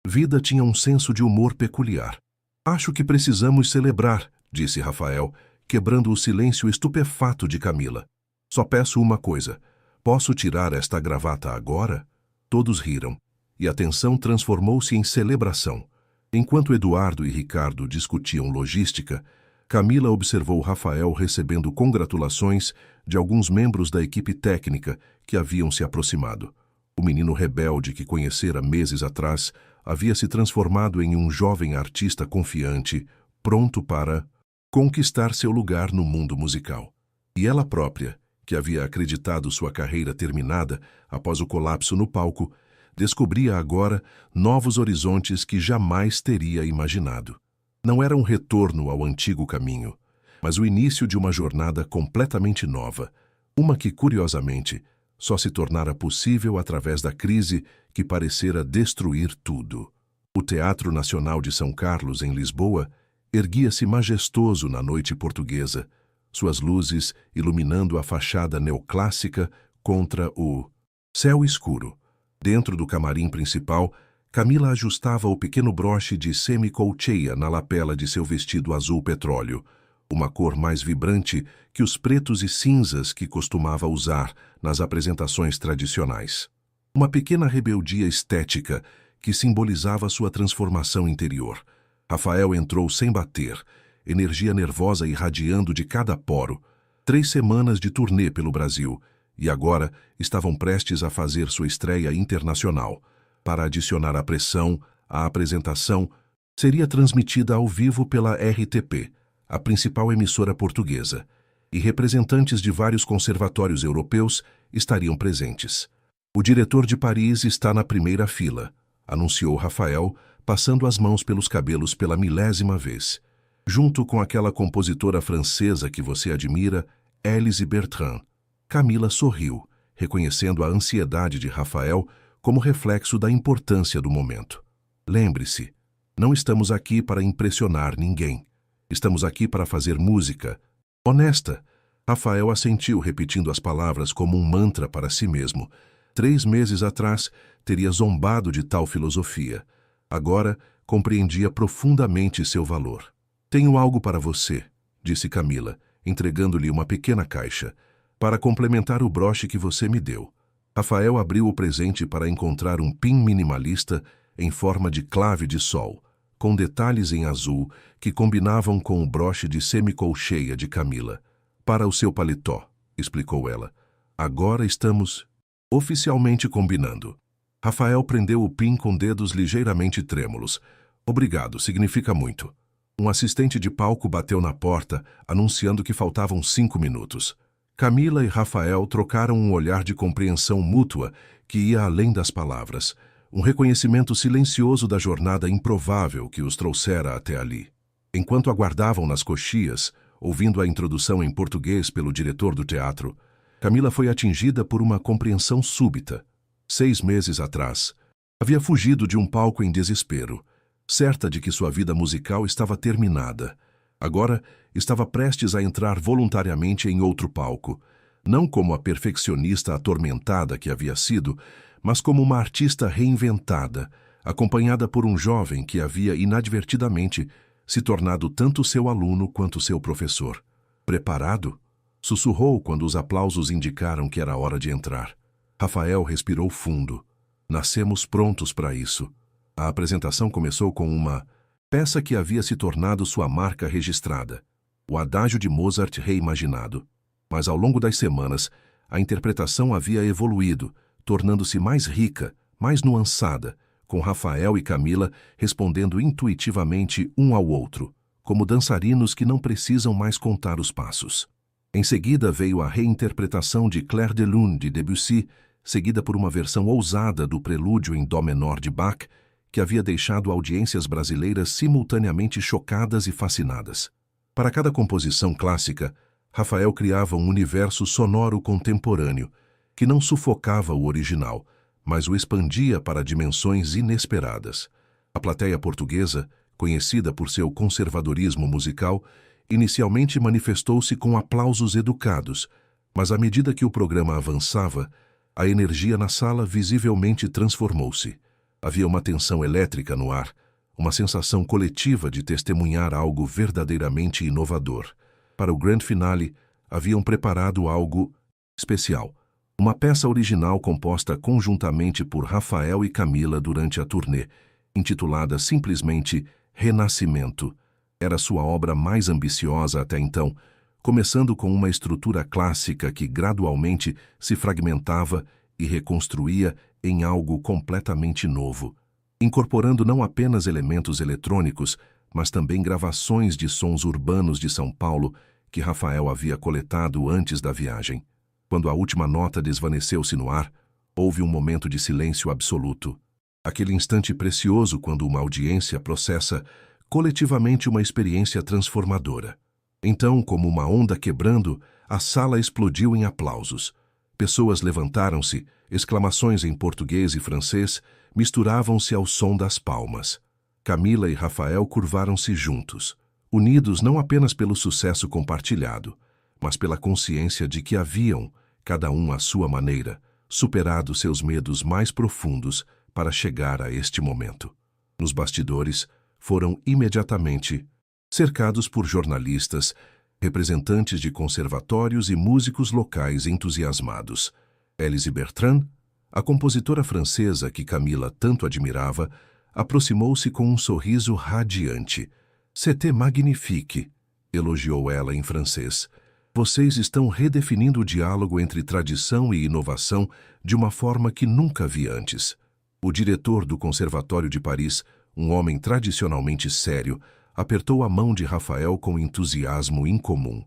vida tinha um senso de humor peculiar. Acho que precisamos celebrar, disse Rafael, quebrando o silêncio estupefato de Camila. Só peço uma coisa. Posso tirar esta gravata agora? Todos riram, e a tensão transformou-se em celebração. Enquanto Eduardo e Ricardo discutiam logística, Camila observou Rafael recebendo congratulações de alguns membros da equipe técnica que haviam se aproximado. O menino rebelde que conhecera meses atrás havia se transformado em um jovem artista confiante, pronto para conquistar seu lugar no mundo musical. E ela própria, que havia acreditado sua carreira terminada após o colapso no palco, descobria agora novos horizontes que jamais teria imaginado. Não era um retorno ao antigo caminho, mas o início de uma jornada completamente nova, uma que, curiosamente, só se tornara possível através da crise que parecera destruir tudo. O Teatro Nacional de São Carlos, em Lisboa, erguia-se majestoso na noite portuguesa, suas luzes iluminando a fachada neoclássica contra o céu escuro. Dentro do camarim principal, Camila ajustava o pequeno broche de semicolcheia na lapela de seu vestido azul petróleo, uma cor mais vibrante que os pretos e cinzas que costumava usar nas apresentações tradicionais. Uma pequena rebeldia estética que simbolizava sua transformação interior. Rafael entrou sem bater, energia nervosa irradiando de cada poro. 3 semanas de turnê pelo Brasil, e agora estavam prestes a fazer sua estreia internacional. Para adicionar à pressão, a apresentação seria transmitida ao vivo pela RTP, a principal emissora portuguesa, e representantes de vários conservatórios europeus estariam presentes. O diretor de Paris está na primeira fila, anunciou Rafael, passando as mãos pelos cabelos pela 1000ª vez. Junto com aquela compositora francesa que você admira, Élise Bertrand. Camila sorriu, reconhecendo a ansiedade de Rafael como reflexo da importância do momento. Lembre-se, não estamos aqui para impressionar ninguém. Estamos aqui para fazer música. Honesta. Rafael assentiu, repetindo as palavras como um mantra para si mesmo. 3 meses atrás, teria zombado de tal filosofia. Agora, compreendia profundamente seu valor. Tenho algo para você, disse Camila, entregando-lhe uma pequena caixa, para complementar o broche que você me deu. Rafael abriu o presente para encontrar um pin minimalista em forma de clave de sol, com detalhes em azul que combinavam com o broche de semicolcheia de Camila. Para o seu paletó, explicou ela. Agora estamos oficialmente combinando. Rafael prendeu o pin com dedos ligeiramente trêmulos. Obrigado, significa muito. Um assistente de palco bateu na porta, anunciando que faltavam 5 minutos. Camila e Rafael trocaram um olhar de compreensão mútua que ia além das palavras, um reconhecimento silencioso da jornada improvável que os trouxera até ali. Enquanto aguardavam nas coxias, ouvindo a introdução em português pelo diretor do teatro, Camila foi atingida por uma compreensão súbita. 6 meses atrás, havia fugido de um palco em desespero, certa de que sua vida musical estava terminada. Agora, estava prestes a entrar voluntariamente em outro palco, não como a perfeccionista atormentada que havia sido, mas como uma artista reinventada, acompanhada por um jovem que havia inadvertidamente se tornado tanto seu aluno quanto seu professor. Preparado? Sussurrou quando os aplausos indicaram que era hora de entrar. Rafael respirou fundo. Nascemos prontos para isso. A apresentação começou com uma peça que havia se tornado sua marca registrada, o Adágio de Mozart reimaginado. Mas ao longo das semanas, a interpretação havia evoluído, tornando-se mais rica, mais nuançada, com Rafael e Camila respondendo intuitivamente um ao outro, como dançarinos que não precisam mais contar os passos. Em seguida veio a reinterpretação de Clair de Lune de Debussy, seguida por uma versão ousada do Prelúdio em Dó menor de Bach, que havia deixado audiências brasileiras simultaneamente chocadas e fascinadas. Para cada composição clássica, Rafael criava um universo sonoro contemporâneo, que não sufocava o original, mas o expandia para dimensões inesperadas. A plateia portuguesa, conhecida por seu conservadorismo musical, inicialmente manifestou-se com aplausos educados, mas à medida que o programa avançava, a energia na sala visivelmente transformou-se. Havia uma tensão elétrica no ar, uma sensação coletiva de testemunhar algo verdadeiramente inovador. Para o grande finale, haviam preparado algo especial. Uma peça original composta conjuntamente por Rafael e Camila durante a turnê, intitulada simplesmente Renascimento. Era sua obra mais ambiciosa até então, começando com uma estrutura clássica que gradualmente se fragmentava e reconstruía em algo completamente novo, incorporando não apenas elementos eletrônicos, mas também gravações de sons urbanos de São Paulo que Rafael havia coletado antes da viagem. Quando a última nota desvaneceu-se no ar, houve um momento de silêncio absoluto. Aquele instante precioso quando uma audiência processa coletivamente uma experiência transformadora. Então, como uma onda quebrando, a sala explodiu em aplausos. Pessoas levantaram-se, exclamações em português e francês misturavam-se ao som das palmas. Camila e Rafael curvaram-se juntos, unidos não apenas pelo sucesso compartilhado, mas pela consciência de que haviam, cada um à sua maneira, superado seus medos mais profundos para chegar a este momento. Nos bastidores, foram imediatamente cercados por jornalistas, representantes de conservatórios e músicos locais entusiasmados. Elise Bertrand, a compositora francesa que Camila tanto admirava, aproximou-se com um sorriso radiante. «C'était magnifique», elogiou ela em francês. «Vocês estão redefinindo o diálogo entre tradição e inovação de uma forma que nunca vi antes». O diretor do Conservatório de Paris, um homem tradicionalmente sério, apertou a mão de Rafael com entusiasmo incomum.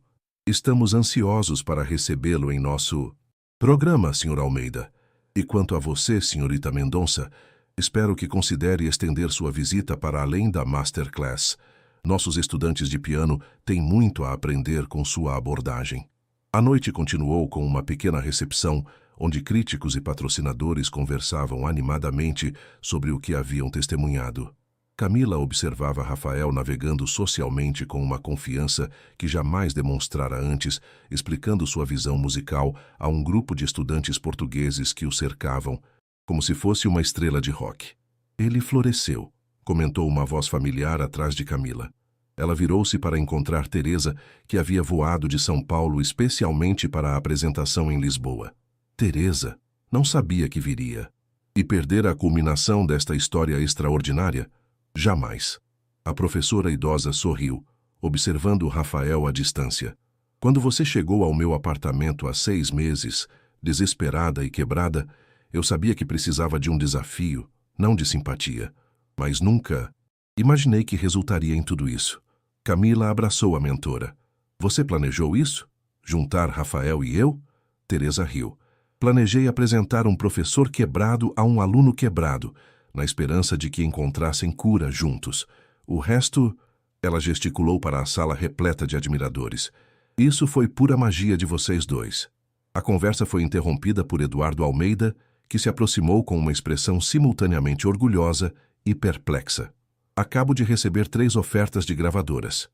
«Estamos ansiosos para recebê-lo em nosso programa, Sr. Almeida. E quanto a você, Srta. Mendonça, espero que considere estender sua visita para além da Masterclass. Nossos estudantes de piano têm muito a aprender com sua abordagem». A noite continuou com uma pequena recepção, onde críticos e patrocinadores conversavam animadamente sobre o que haviam testemunhado. Camila observava Rafael navegando socialmente com uma confiança que jamais demonstrara antes, explicando sua visão musical a um grupo de estudantes portugueses que o cercavam, como se fosse uma estrela de rock. «Ele floresceu», comentou uma voz familiar atrás de Camila. Ela virou-se para encontrar Teresa, que havia voado de São Paulo especialmente para a apresentação em Lisboa. Teresa não sabia que viria. E perdera a culminação desta história extraordinária? Jamais. A professora idosa sorriu, observando Rafael à distância. «Quando você chegou ao meu apartamento há 6 meses, desesperada e quebrada, eu sabia que precisava de um desafio, não de simpatia. Mas nunca imaginei que resultaria em tudo isso». Camila abraçou a mentora. «Você planejou isso? Juntar Rafael e eu?» Teresa riu. «Planejei apresentar um professor quebrado a um aluno quebrado, na esperança de que encontrassem cura juntos. O resto..." Ela gesticulou para a sala repleta de admiradores. «Isso foi pura magia de vocês dois». A conversa foi interrompida por Eduardo Almeida, que se aproximou com uma expressão simultaneamente orgulhosa e perplexa. «Acabo de receber 3 ofertas de gravadoras»,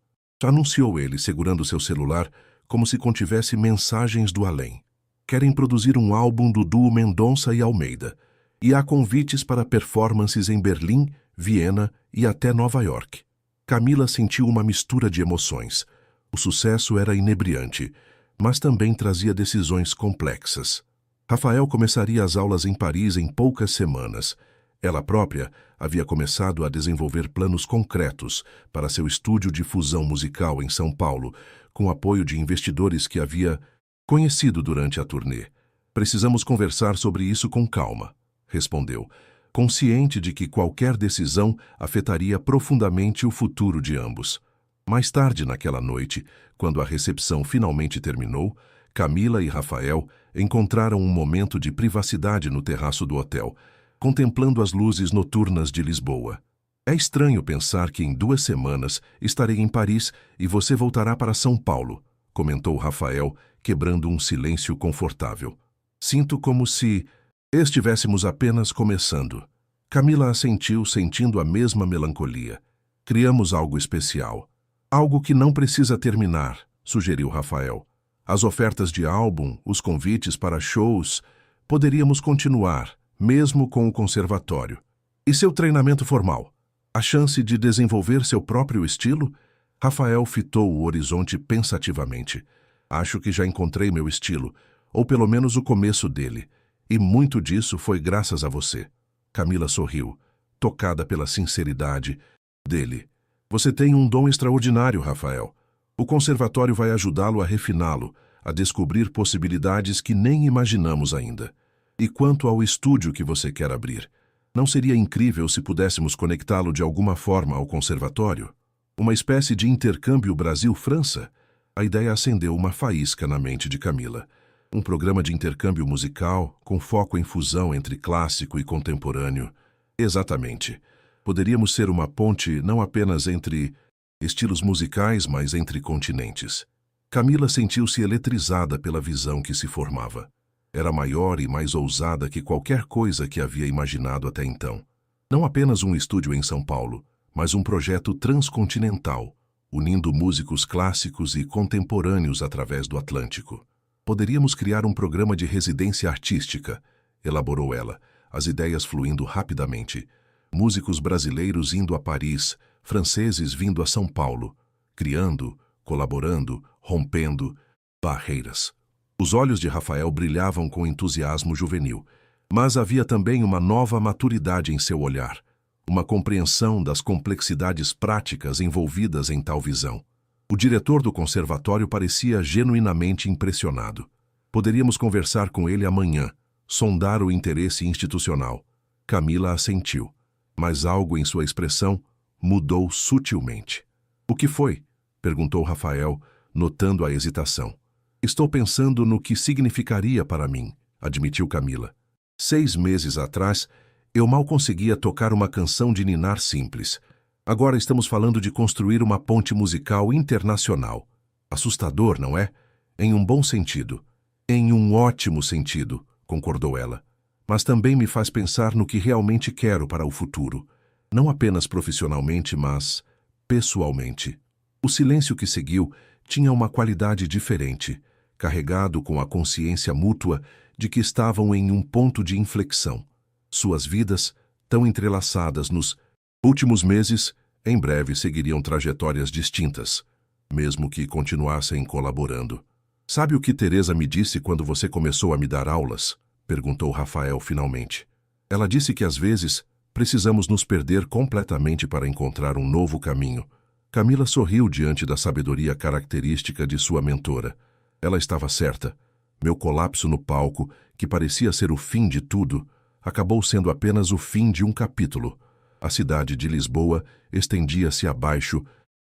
anunciou ele, segurando seu celular como se contivesse mensagens do além. «Querem produzir um álbum do duo Mendonça e Almeida, e há convites para performances em Berlim, Viena e até Nova York». Camila sentiu uma mistura de emoções. O sucesso era inebriante, mas também trazia decisões complexas. Rafael começaria as aulas em Paris em poucas semanas. Ela própria havia começado a desenvolver planos concretos para seu estúdio de fusão musical em São Paulo, com apoio de investidores que havia conhecido durante a turnê. «Precisamos conversar sobre isso com calma», respondeu, consciente de que qualquer decisão afetaria profundamente o futuro de ambos. Mais tarde naquela noite, quando a recepção finalmente terminou, Camila e Rafael encontraram um momento de privacidade no terraço do hotel, contemplando as luzes noturnas de Lisboa. «É estranho pensar que em 2 semanas estarei em Paris e você voltará para São Paulo», comentou Rafael, quebrando um silêncio confortável. «Sinto como se estivéssemos apenas começando». Camila assentiu, sentindo a mesma melancolia. Criamos algo especial. Algo que não precisa terminar, sugeriu Rafael. As ofertas de álbum, os convites para shows, poderíamos continuar, mesmo com o conservatório. E seu treinamento formal? A chance de desenvolver seu próprio estilo? Rafael fitou o horizonte pensativamente. Acho que já encontrei meu estilo, ou pelo menos o começo dele. E muito disso foi graças a você. Camila sorriu, tocada pela sinceridade dele. Você tem um dom extraordinário, Rafael. O conservatório vai ajudá-lo a refiná-lo, a descobrir possibilidades que nem imaginamos ainda. E quanto ao estúdio que você quer abrir, não seria incrível se pudéssemos conectá-lo de alguma forma ao conservatório? Uma espécie de intercâmbio Brasil-França? A ideia acendeu uma faísca na mente de Camila. Um programa de intercâmbio musical, com foco em fusão entre clássico e contemporâneo. Exatamente. Poderíamos ser uma ponte não apenas entre estilos musicais, mas entre continentes. Camila sentiu-se eletrizada pela visão que se formava. Era maior e mais ousada que qualquer coisa que havia imaginado até então. Não apenas um estúdio em São Paulo, mas um projeto transcontinental, unindo músicos clássicos e contemporâneos através do Atlântico. Poderíamos criar um programa de residência artística, elaborou ela, as ideias fluindo rapidamente. Músicos brasileiros indo a Paris, franceses vindo a São Paulo, criando, colaborando, rompendo barreiras. Os olhos de Rafael brilhavam com entusiasmo juvenil, mas havia também uma nova maturidade em seu olhar, uma compreensão das complexidades práticas envolvidas em tal visão. O diretor do conservatório parecia genuinamente impressionado. Poderíamos conversar com ele amanhã, sondar o interesse institucional. Camila assentiu, mas algo em sua expressão mudou sutilmente. O que foi? Perguntou Rafael, notando a hesitação. Estou pensando no que significaria para mim, admitiu Camila. 6 meses atrás, eu mal conseguia tocar uma canção de ninar simples. Agora estamos falando de construir uma ponte musical internacional. Assustador, não é? Em um bom sentido. Em um ótimo sentido, concordou ela. Mas também me faz pensar no que realmente quero para o futuro. Não apenas profissionalmente, mas pessoalmente. O silêncio que seguiu tinha uma qualidade diferente, carregado com a consciência mútua de que estavam em um ponto de inflexão. Suas vidas, tão entrelaçadas nos últimos meses, em breve seguiriam trajetórias distintas, mesmo que continuassem colaborando. Sabe o que Teresa me disse quando você começou a me dar aulas? Perguntou Rafael finalmente. Ela disse que às vezes precisamos nos perder completamente para encontrar um novo caminho. Camila sorriu diante da sabedoria característica de sua mentora. Ela estava certa. Meu colapso no palco, que parecia ser o fim de tudo, acabou sendo apenas o fim de um capítulo. A cidade de Lisboa estendia-se abaixo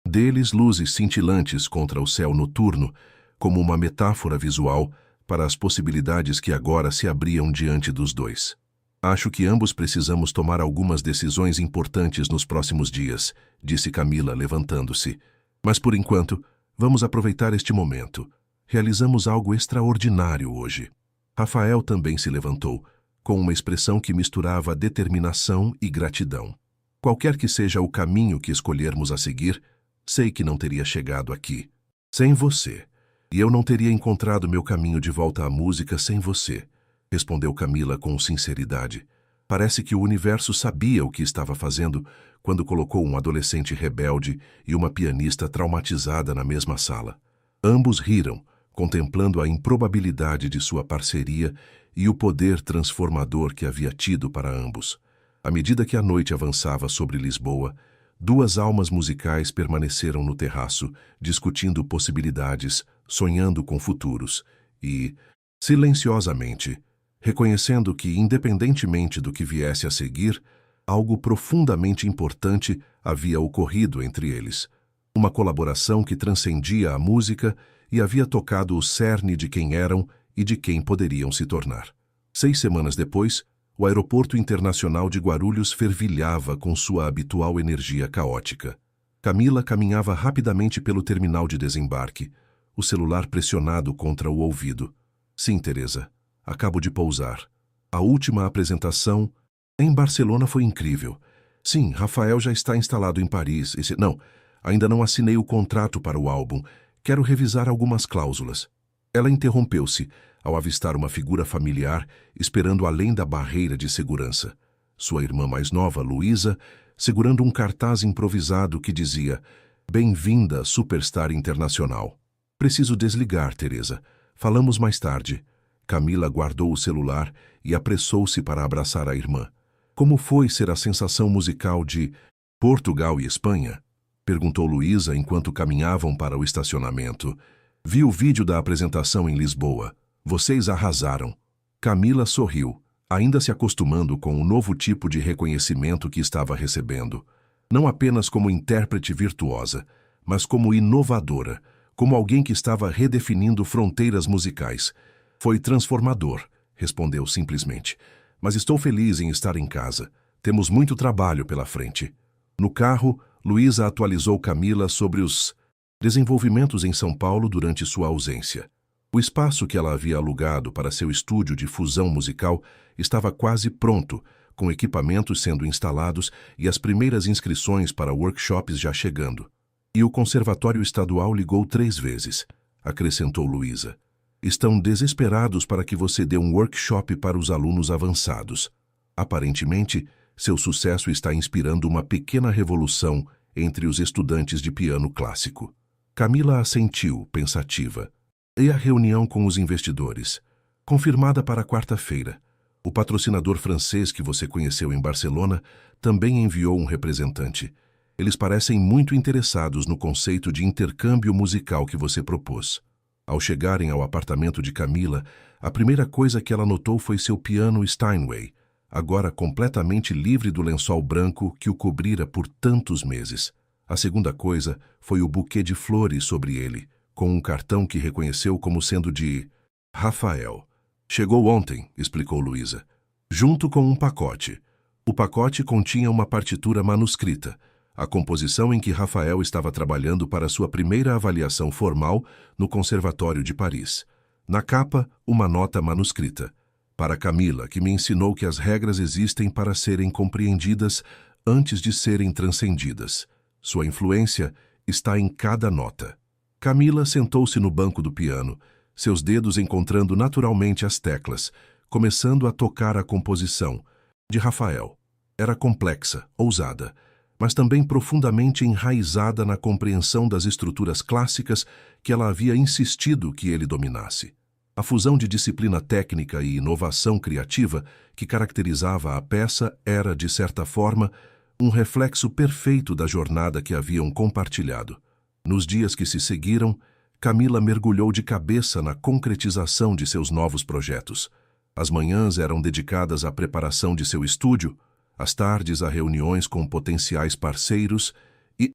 deles, luzes cintilantes contra o céu noturno, como uma metáfora visual para as possibilidades que agora se abriam diante dos dois. Acho que ambos precisamos tomar algumas decisões importantes nos próximos dias, disse Camila, levantando-se. Mas por enquanto, vamos aproveitar este momento. Realizamos algo extraordinário hoje. Rafael também se levantou, com uma expressão que misturava determinação e gratidão. Qualquer que seja o caminho que escolhermos a seguir, sei que não teria chegado aqui sem você. E eu não teria encontrado meu caminho de volta à música sem você, respondeu Camila com sinceridade. Parece que o universo sabia o que estava fazendo quando colocou um adolescente rebelde e uma pianista traumatizada na mesma sala. Ambos riram, contemplando a improbabilidade de sua parceria e o poder transformador que havia tido para ambos. À medida que a noite avançava sobre Lisboa, 2 almas musicais permaneceram no terraço, discutindo possibilidades, sonhando com futuros e, silenciosamente, reconhecendo que, independentemente do que viesse a seguir, algo profundamente importante havia ocorrido entre eles. Uma colaboração que transcendia a música e havia tocado o cerne de quem eram e de quem poderiam se tornar. 6 semanas depois, o aeroporto internacional de Guarulhos fervilhava com sua habitual energia caótica. Camila caminhava rapidamente pelo terminal de desembarque, o celular pressionado contra o ouvido. Sim, Teresa, acabo de pousar. A última apresentação em Barcelona foi incrível. Sim, Rafael já está instalado em Paris. Não, ainda não assinei o contrato para o álbum. Quero revisar algumas cláusulas. Ela interrompeu-se ao avistar uma figura familiar esperando além da barreira de segurança. Sua irmã mais nova, Luísa, segurando um cartaz improvisado que dizia: Bem-vinda, Superstar Internacional. Preciso desligar, Teresa. Falamos mais tarde. Camila guardou o celular e apressou-se para abraçar a irmã. Como foi ser a sensação musical de Portugal e Espanha? Perguntou Luísa enquanto caminhavam para o estacionamento. Vi o vídeo da apresentação em Lisboa. Vocês arrasaram. Camila sorriu, ainda se acostumando com o novo tipo de reconhecimento que estava recebendo. Não apenas como intérprete virtuosa, mas como inovadora, como alguém que estava redefinindo fronteiras musicais. Foi transformador, respondeu simplesmente. Mas estou feliz em estar em casa. Temos muito trabalho pela frente. No carro, Luísa atualizou Camila sobre os desenvolvimentos em São Paulo durante sua ausência. O espaço que ela havia alugado para seu estúdio de fusão musical estava quase pronto, com equipamentos sendo instalados e as primeiras inscrições para workshops já chegando. E o Conservatório Estadual ligou 3 vezes, acrescentou Luísa. Estão desesperados para que você dê um workshop para os alunos avançados. Aparentemente, seu sucesso está inspirando uma pequena revolução entre os estudantes de piano clássico. Camila assentiu, pensativa. E a reunião com os investidores? Confirmada para quarta-feira. O patrocinador francês que você conheceu em Barcelona também enviou um representante. Eles parecem muito interessados no conceito de intercâmbio musical que você propôs. Ao chegarem ao apartamento de Camila, a primeira coisa que ela notou foi seu piano Steinway, agora completamente livre do lençol branco que o cobrira por tantos meses. A segunda coisa foi o buquê de flores sobre ele, com um cartão que reconheceu como sendo de Rafael. Chegou ontem, explicou Luísa, junto com um pacote. O pacote continha uma partitura manuscrita, a composição em que Rafael estava trabalhando para sua primeira avaliação formal no Conservatório de Paris. Na capa, uma nota manuscrita. Para Camila, que me ensinou que as regras existem para serem compreendidas antes de serem transcendidas. Sua influência está em cada nota. Camila sentou-se no banco do piano, seus dedos encontrando naturalmente as teclas, começando a tocar a composição de Rafael. Era complexa, ousada, mas também profundamente enraizada na compreensão das estruturas clássicas que ela havia insistido que ele dominasse. A fusão de disciplina técnica e inovação criativa que caracterizava a peça era, de certa forma, um reflexo perfeito da jornada que haviam compartilhado. Nos dias que se seguiram, Camila mergulhou de cabeça na concretização de seus novos projetos. As manhãs eram dedicadas à preparação de seu estúdio, as tardes a reuniões com potenciais parceiros e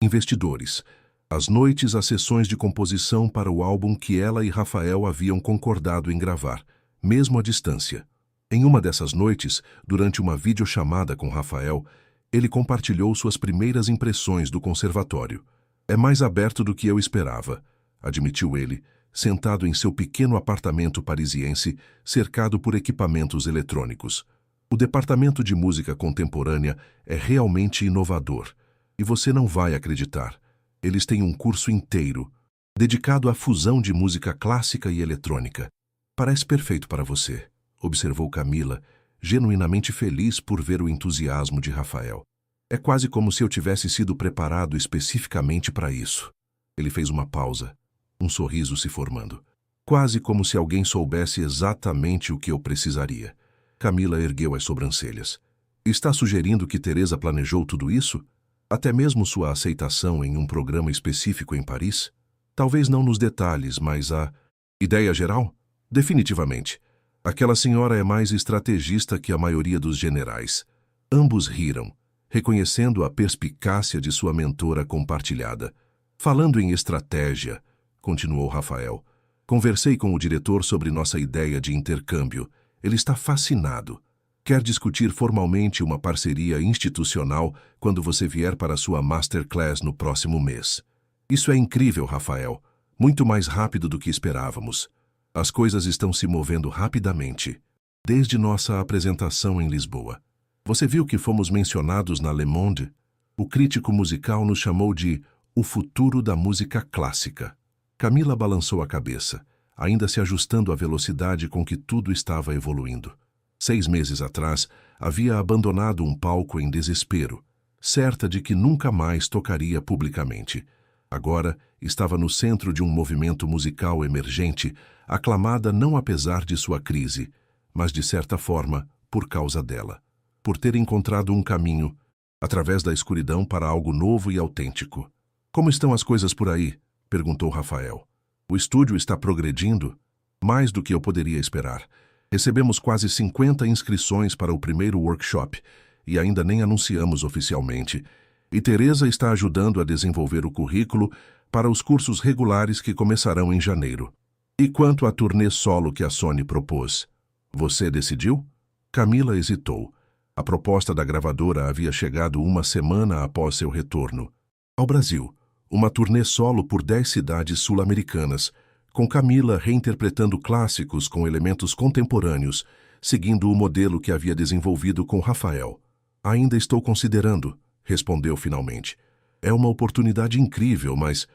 investidores, as noites a sessões de composição para o álbum que ela e Rafael haviam concordado em gravar, mesmo à distância. Em uma dessas noites, durante uma videochamada com Rafael, ele compartilhou suas primeiras impressões do conservatório. É mais aberto do que eu esperava, admitiu ele, sentado em seu pequeno apartamento parisiense, cercado por equipamentos eletrônicos. O departamento de música contemporânea é realmente inovador, e você não vai acreditar. Eles têm um curso inteiro, dedicado à fusão de música clássica e eletrônica. Parece perfeito para você, observou Camila, genuinamente feliz por ver o entusiasmo de Rafael. É quase como se eu tivesse sido preparado especificamente para isso. Ele fez uma pausa, um sorriso se formando. Quase como se alguém soubesse exatamente o que eu precisaria. Camila ergueu as sobrancelhas. Está sugerindo que Teresa planejou tudo isso? Até mesmo sua aceitação em um programa específico em Paris? Talvez não nos detalhes, mas a ideia geral? Definitivamente. Aquela senhora é mais estrategista que a maioria dos generais. Ambos riram, reconhecendo a perspicácia de sua mentora compartilhada. Falando em estratégia, continuou Rafael, conversei com o diretor sobre nossa ideia de intercâmbio. Ele está fascinado. Quer discutir formalmente uma parceria institucional quando você vier para sua masterclass no próximo mês. Isso é incrível, Rafael. Muito mais rápido do que esperávamos. As coisas estão se movendo rapidamente, desde nossa apresentação em Lisboa. Você viu que fomos mencionados na Le Monde? O crítico musical nos chamou de o futuro da música clássica. Camila balançou a cabeça, ainda se ajustando à velocidade com que tudo estava evoluindo. 6 meses atrás, havia abandonado um palco em desespero, certa de que nunca mais tocaria publicamente. Agora, estava no centro de um movimento musical emergente, aclamada não apesar de sua crise, mas de certa forma, por causa dela. Por ter encontrado um caminho, através da escuridão, para algo novo e autêntico. Como estão as coisas por aí? Perguntou Rafael. O estúdio está progredindo? Mais do que eu poderia esperar. Recebemos quase 50 inscrições para o primeiro workshop e ainda nem anunciamos oficialmente. E Teresa está ajudando a desenvolver o currículo para os cursos regulares que começarão em janeiro. E quanto à turnê solo que a Sony propôs? Você decidiu? Camila hesitou. A proposta da gravadora havia chegado uma semana após seu retorno ao Brasil. Uma turnê solo por 10 cidades sul-americanas, com Camila reinterpretando clássicos com elementos contemporâneos, seguindo o modelo que havia desenvolvido com Rafael. Ainda estou considerando, respondeu finalmente. É uma oportunidade incrível, mas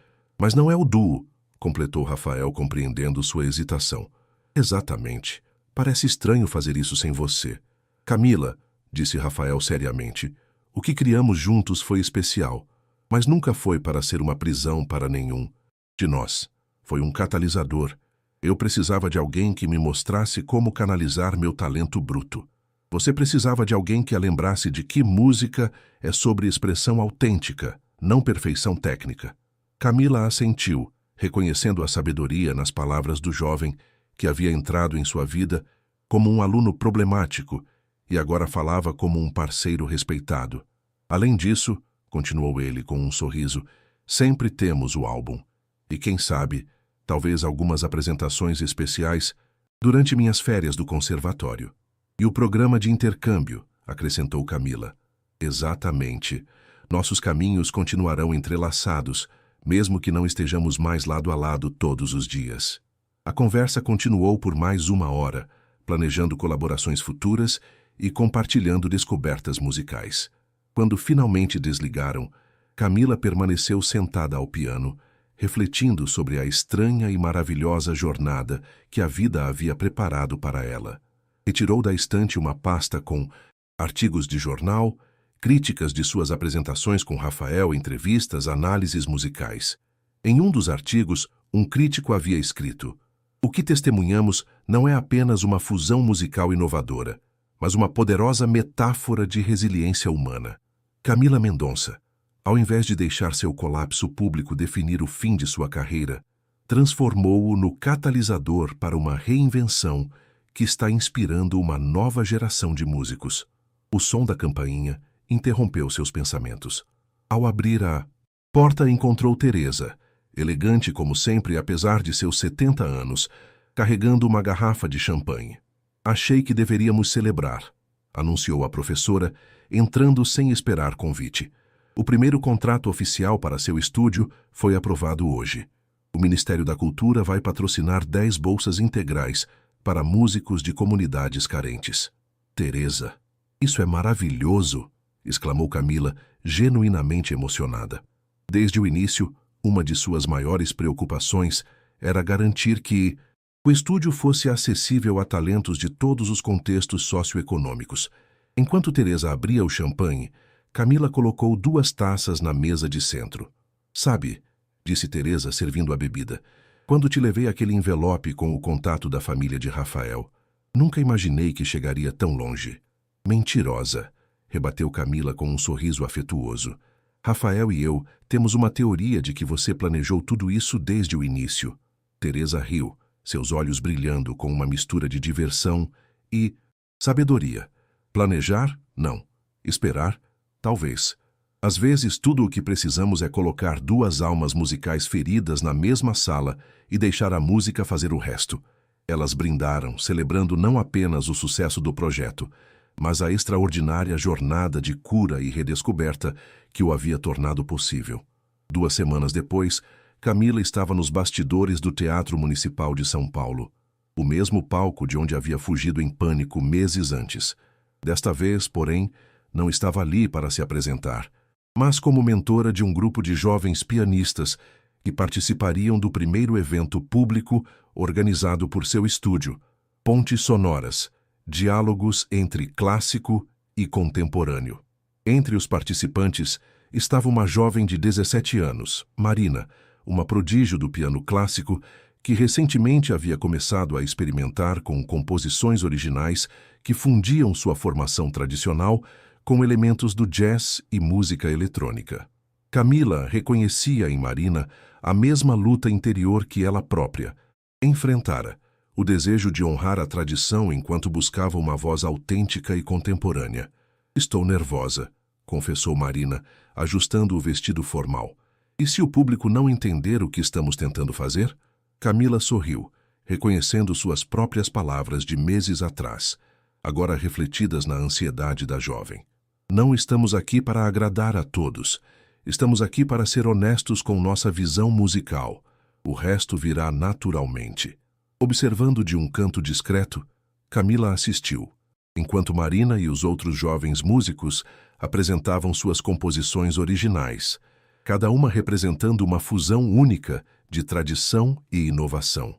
não é o duo, completou Rafael, compreendendo sua hesitação. Exatamente. Parece estranho fazer isso sem você. Camila, disse Rafael seriamente, o que criamos juntos foi especial, mas nunca foi para ser uma prisão para nenhum de nós. Foi um catalisador. Eu precisava de alguém que me mostrasse como canalizar meu talento bruto. Você precisava de alguém que a lembrasse de que música é sobre expressão autêntica, não perfeição técnica. Camila assentiu, reconhecendo a sabedoria nas palavras do jovem que havia entrado em sua vida como um aluno problemático e agora falava como um parceiro respeitado. Além disso, continuou ele com um sorriso, sempre temos o álbum. E quem sabe, talvez algumas apresentações especiais durante minhas férias do conservatório. E o programa de intercâmbio, acrescentou Camila. Exatamente. Nossos caminhos continuarão entrelaçados, mesmo que não estejamos mais lado a lado todos os dias. A conversa continuou por mais 1 hora, planejando colaborações futuras e compartilhando descobertas musicais. Quando finalmente desligaram, Camila permaneceu sentada ao piano, refletindo sobre a estranha e maravilhosa jornada que a vida havia preparado para ela. Retirou da estante uma pasta com artigos de jornal, críticas de suas apresentações com Rafael, entrevistas, análises musicais. Em um dos artigos, um crítico havia escrito: "O que testemunhamos não é apenas uma fusão musical inovadora, mas uma poderosa metáfora de resiliência humana." Camila Mendonça, ao invés de deixar seu colapso público definir o fim de sua carreira, transformou-o no catalisador para uma reinvenção que está inspirando uma nova geração de músicos. O som da campainha interrompeu seus pensamentos. Ao abrir a porta, encontrou Teresa, elegante como sempre apesar de seus 70 anos, carregando uma garrafa de champanhe. "Achei que deveríamos celebrar", anunciou a professora, entrando sem esperar convite. O primeiro contrato oficial para seu estúdio foi aprovado hoje. O Ministério da Cultura vai patrocinar 10 bolsas integrais para músicos de comunidades carentes. "Teresa, isso é maravilhoso!" exclamou Camila, genuinamente emocionada. Desde o início, uma de suas maiores preocupações era garantir que o estúdio fosse acessível a talentos de todos os contextos socioeconômicos. Enquanto Teresa abria o champanhe, Camila colocou 2 taças na mesa de centro. "Sabe", disse Teresa, servindo a bebida, "quando te levei aquele envelope com o contato da família de Rafael, nunca imaginei que chegaria tão longe." "Mentirosa", rebateu Camila com um sorriso afetuoso. "Rafael e eu temos uma teoria de que você planejou tudo isso desde o início." Teresa riu, seus olhos brilhando com uma mistura de diversão e sabedoria. "Planejar? Não. Esperar? Talvez. Às vezes, tudo o que precisamos é colocar 2 almas musicais feridas na mesma sala e deixar a música fazer o resto." Elas brindaram, celebrando não apenas o sucesso do projeto, mas a extraordinária jornada de cura e redescoberta que o havia tornado possível. 2 semanas depois, Camila estava nos bastidores do Teatro Municipal de São Paulo, o mesmo palco de onde havia fugido em pânico meses antes. Desta vez, porém, não estava ali para se apresentar, mas como mentora de um grupo de jovens pianistas que participariam do primeiro evento público organizado por seu estúdio, Pontes Sonoras, Diálogos entre Clássico e Contemporâneo. Entre os participantes estava uma jovem de 17 anos, Marina, uma prodígio do piano clássico que recentemente havia começado a experimentar com composições originais que fundiam sua formação tradicional com elementos do jazz e música eletrônica. Camila reconhecia em Marina a mesma luta interior que ela própria enfrentara, o desejo de honrar a tradição enquanto buscava uma voz autêntica e contemporânea. "Estou nervosa", confessou Marina, ajustando o vestido formal. "E se o público não entender o que estamos tentando fazer?" Camila sorriu, reconhecendo suas próprias palavras de meses atrás, agora refletidas na ansiedade da jovem. "Não estamos aqui para agradar a todos. Estamos aqui para ser honestos com nossa visão musical. O resto virá naturalmente." Observando de um canto discreto, Camila assistiu, enquanto Marina e os outros jovens músicos apresentavam suas composições originais, cada uma representando uma fusão única de tradição e inovação.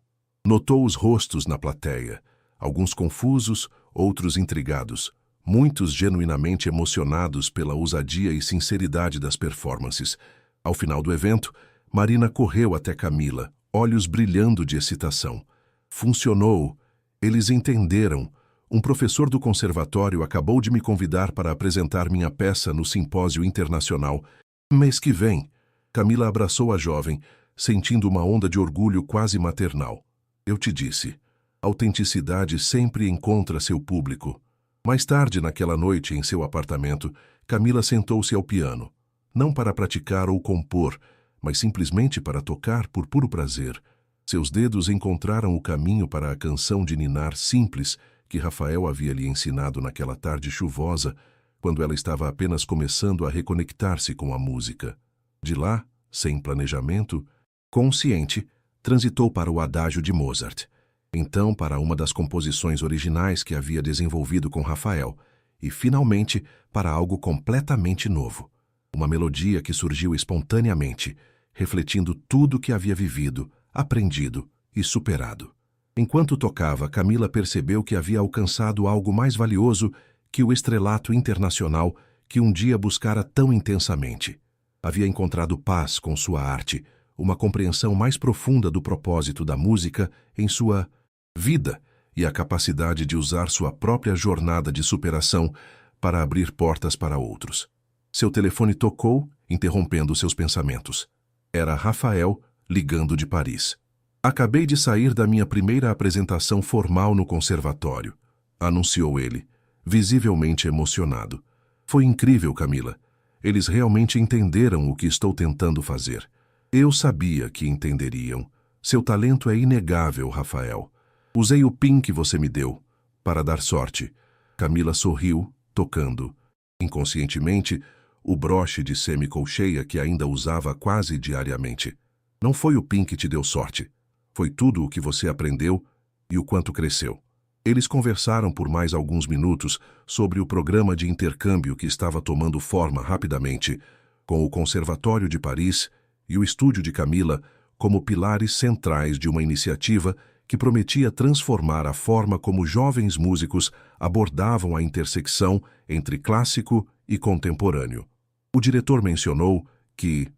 Notou os rostos na plateia, alguns confusos, outros intrigados, muitos genuinamente emocionados pela ousadia e sinceridade das performances. Ao final do evento, Marina correu até Camila, olhos brilhando de excitação. "Funcionou. Eles entenderam. Um professor do conservatório acabou de me convidar para apresentar minha peça no simpósio internacional mês que vem." Camila abraçou a jovem, sentindo uma onda de orgulho quase maternal. "Eu te disse, autenticidade sempre encontra seu público." Mais tarde naquela noite, em seu apartamento, Camila sentou-se ao piano, não para praticar ou compor, mas simplesmente para tocar por puro prazer. Seus dedos encontraram o caminho para a canção de ninar simples que Rafael havia lhe ensinado naquela tarde chuvosa, quando ela estava apenas começando a reconectar-se com a música. De lá, sem planejamento, consciente, transitou para o adágio de Mozart, então para uma das composições originais que havia desenvolvido com Rafael, e finalmente para algo completamente novo. Uma melodia que surgiu espontaneamente, refletindo tudo que havia vivido, aprendido e superado. Enquanto tocava, Camila percebeu que havia alcançado algo mais valioso que o estrelato internacional que um dia buscara tão intensamente. Havia encontrado paz com sua arte, uma compreensão mais profunda do propósito da música em sua vida e a capacidade de usar sua própria jornada de superação para abrir portas para outros. Seu telefone tocou, interrompendo seus pensamentos. Era Rafael, ligando de Paris. "Acabei de sair da minha primeira apresentação formal no conservatório", anunciou ele, visivelmente emocionado. "Foi incrível, Camila. Eles realmente entenderam o que estou tentando fazer." "Eu sabia que entenderiam. Seu talento é inegável, Rafael. Usei o PIN que você me deu para dar sorte." Camila sorriu, tocando, inconscientemente, o broche de semicolcheia que ainda usava quase diariamente. "Não foi o PIN que te deu sorte. Foi tudo o que você aprendeu e o quanto cresceu." Eles conversaram por mais alguns minutos sobre o programa de intercâmbio que estava tomando forma rapidamente, com o Conservatório de Paris e o estúdio de Camila como pilares centrais de uma iniciativa que prometia transformar a forma como jovens músicos abordavam a intersecção entre clássico e contemporâneo. O diretor mencionou que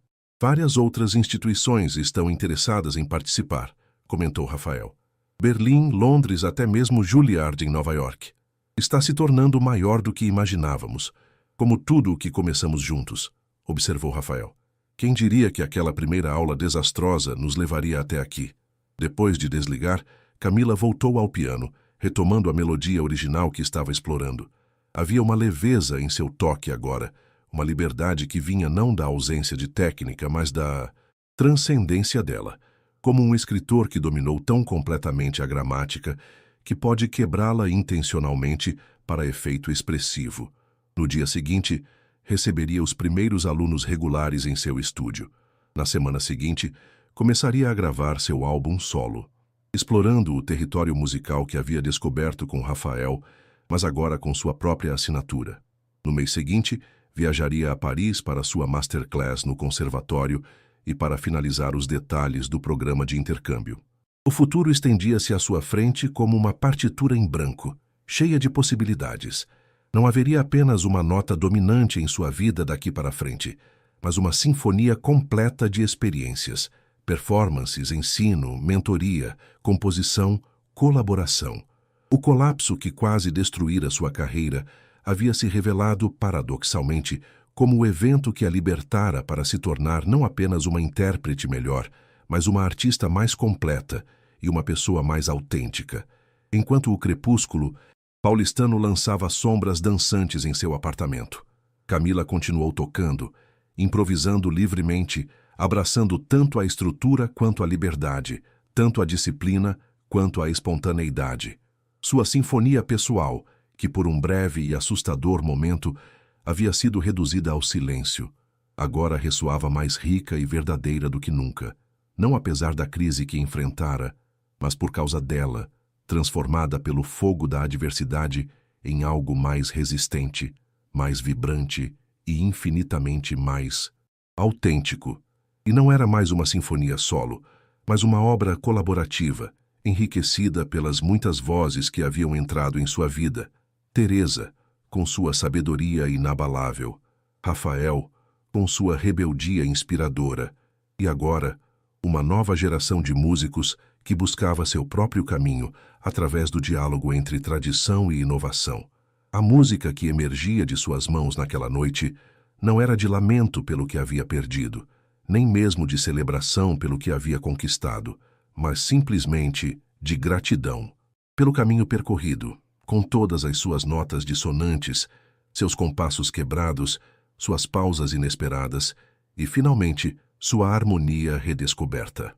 várias outras instituições estão interessadas em participar, comentou Rafael. "Berlim, Londres, até mesmo Juilliard em Nova York. Está se tornando maior do que imaginávamos, como tudo o que começamos juntos", observou Rafael. "Quem diria que aquela primeira aula desastrosa nos levaria até aqui?" Depois de desligar, Camila voltou ao piano, retomando a melodia original que estava explorando. Havia uma leveza em seu toque agora, uma liberdade que vinha não da ausência de técnica, mas da transcendência dela, como um escritor que dominou tão completamente a gramática que pode quebrá-la intencionalmente para efeito expressivo. No dia seguinte, receberia os primeiros alunos regulares em seu estúdio. Na semana seguinte, começaria a gravar seu álbum solo. Explorando o território musical que havia descoberto com Rafael, mas agora com sua própria assinatura. No mês seguinte, viajaria a Paris para sua masterclass no conservatório e para finalizar os detalhes do programa de intercâmbio. O futuro estendia-se à sua frente como uma partitura em branco, cheia de possibilidades. Não haveria apenas uma nota dominante em sua vida daqui para frente, mas uma sinfonia completa de experiências, performances, ensino, mentoria, composição, colaboração. O colapso que quase destruíra sua carreira havia se revelado, paradoxalmente, como o evento que a libertara para se tornar não apenas uma intérprete melhor, mas uma artista mais completa e uma pessoa mais autêntica. Enquanto o crepúsculo, Paulistano lançava sombras dançantes em seu apartamento. Camila continuou tocando, improvisando livremente, abraçando tanto a estrutura quanto a liberdade, tanto a disciplina quanto a espontaneidade. Sua sinfonia pessoal, que por um breve e assustador momento havia sido reduzida ao silêncio, agora ressoava mais rica e verdadeira do que nunca, não apesar da crise que enfrentara, mas por causa dela, transformada pelo fogo da adversidade em algo mais resistente, mais vibrante e infinitamente mais autêntico. E não era mais uma sinfonia solo, mas uma obra colaborativa, enriquecida pelas muitas vozes que haviam entrado em sua vida. Teresa, com sua sabedoria inabalável, Rafael, com sua rebeldia inspiradora, e agora, uma nova geração de músicos que buscava seu próprio caminho através do diálogo entre tradição e inovação. A música que emergia de suas mãos naquela noite não era de lamento pelo que havia perdido, nem mesmo de celebração pelo que havia conquistado, mas simplesmente de gratidão pelo caminho percorrido, com todas as suas notas dissonantes, seus compassos quebrados, suas pausas inesperadas e, finalmente, sua harmonia redescoberta.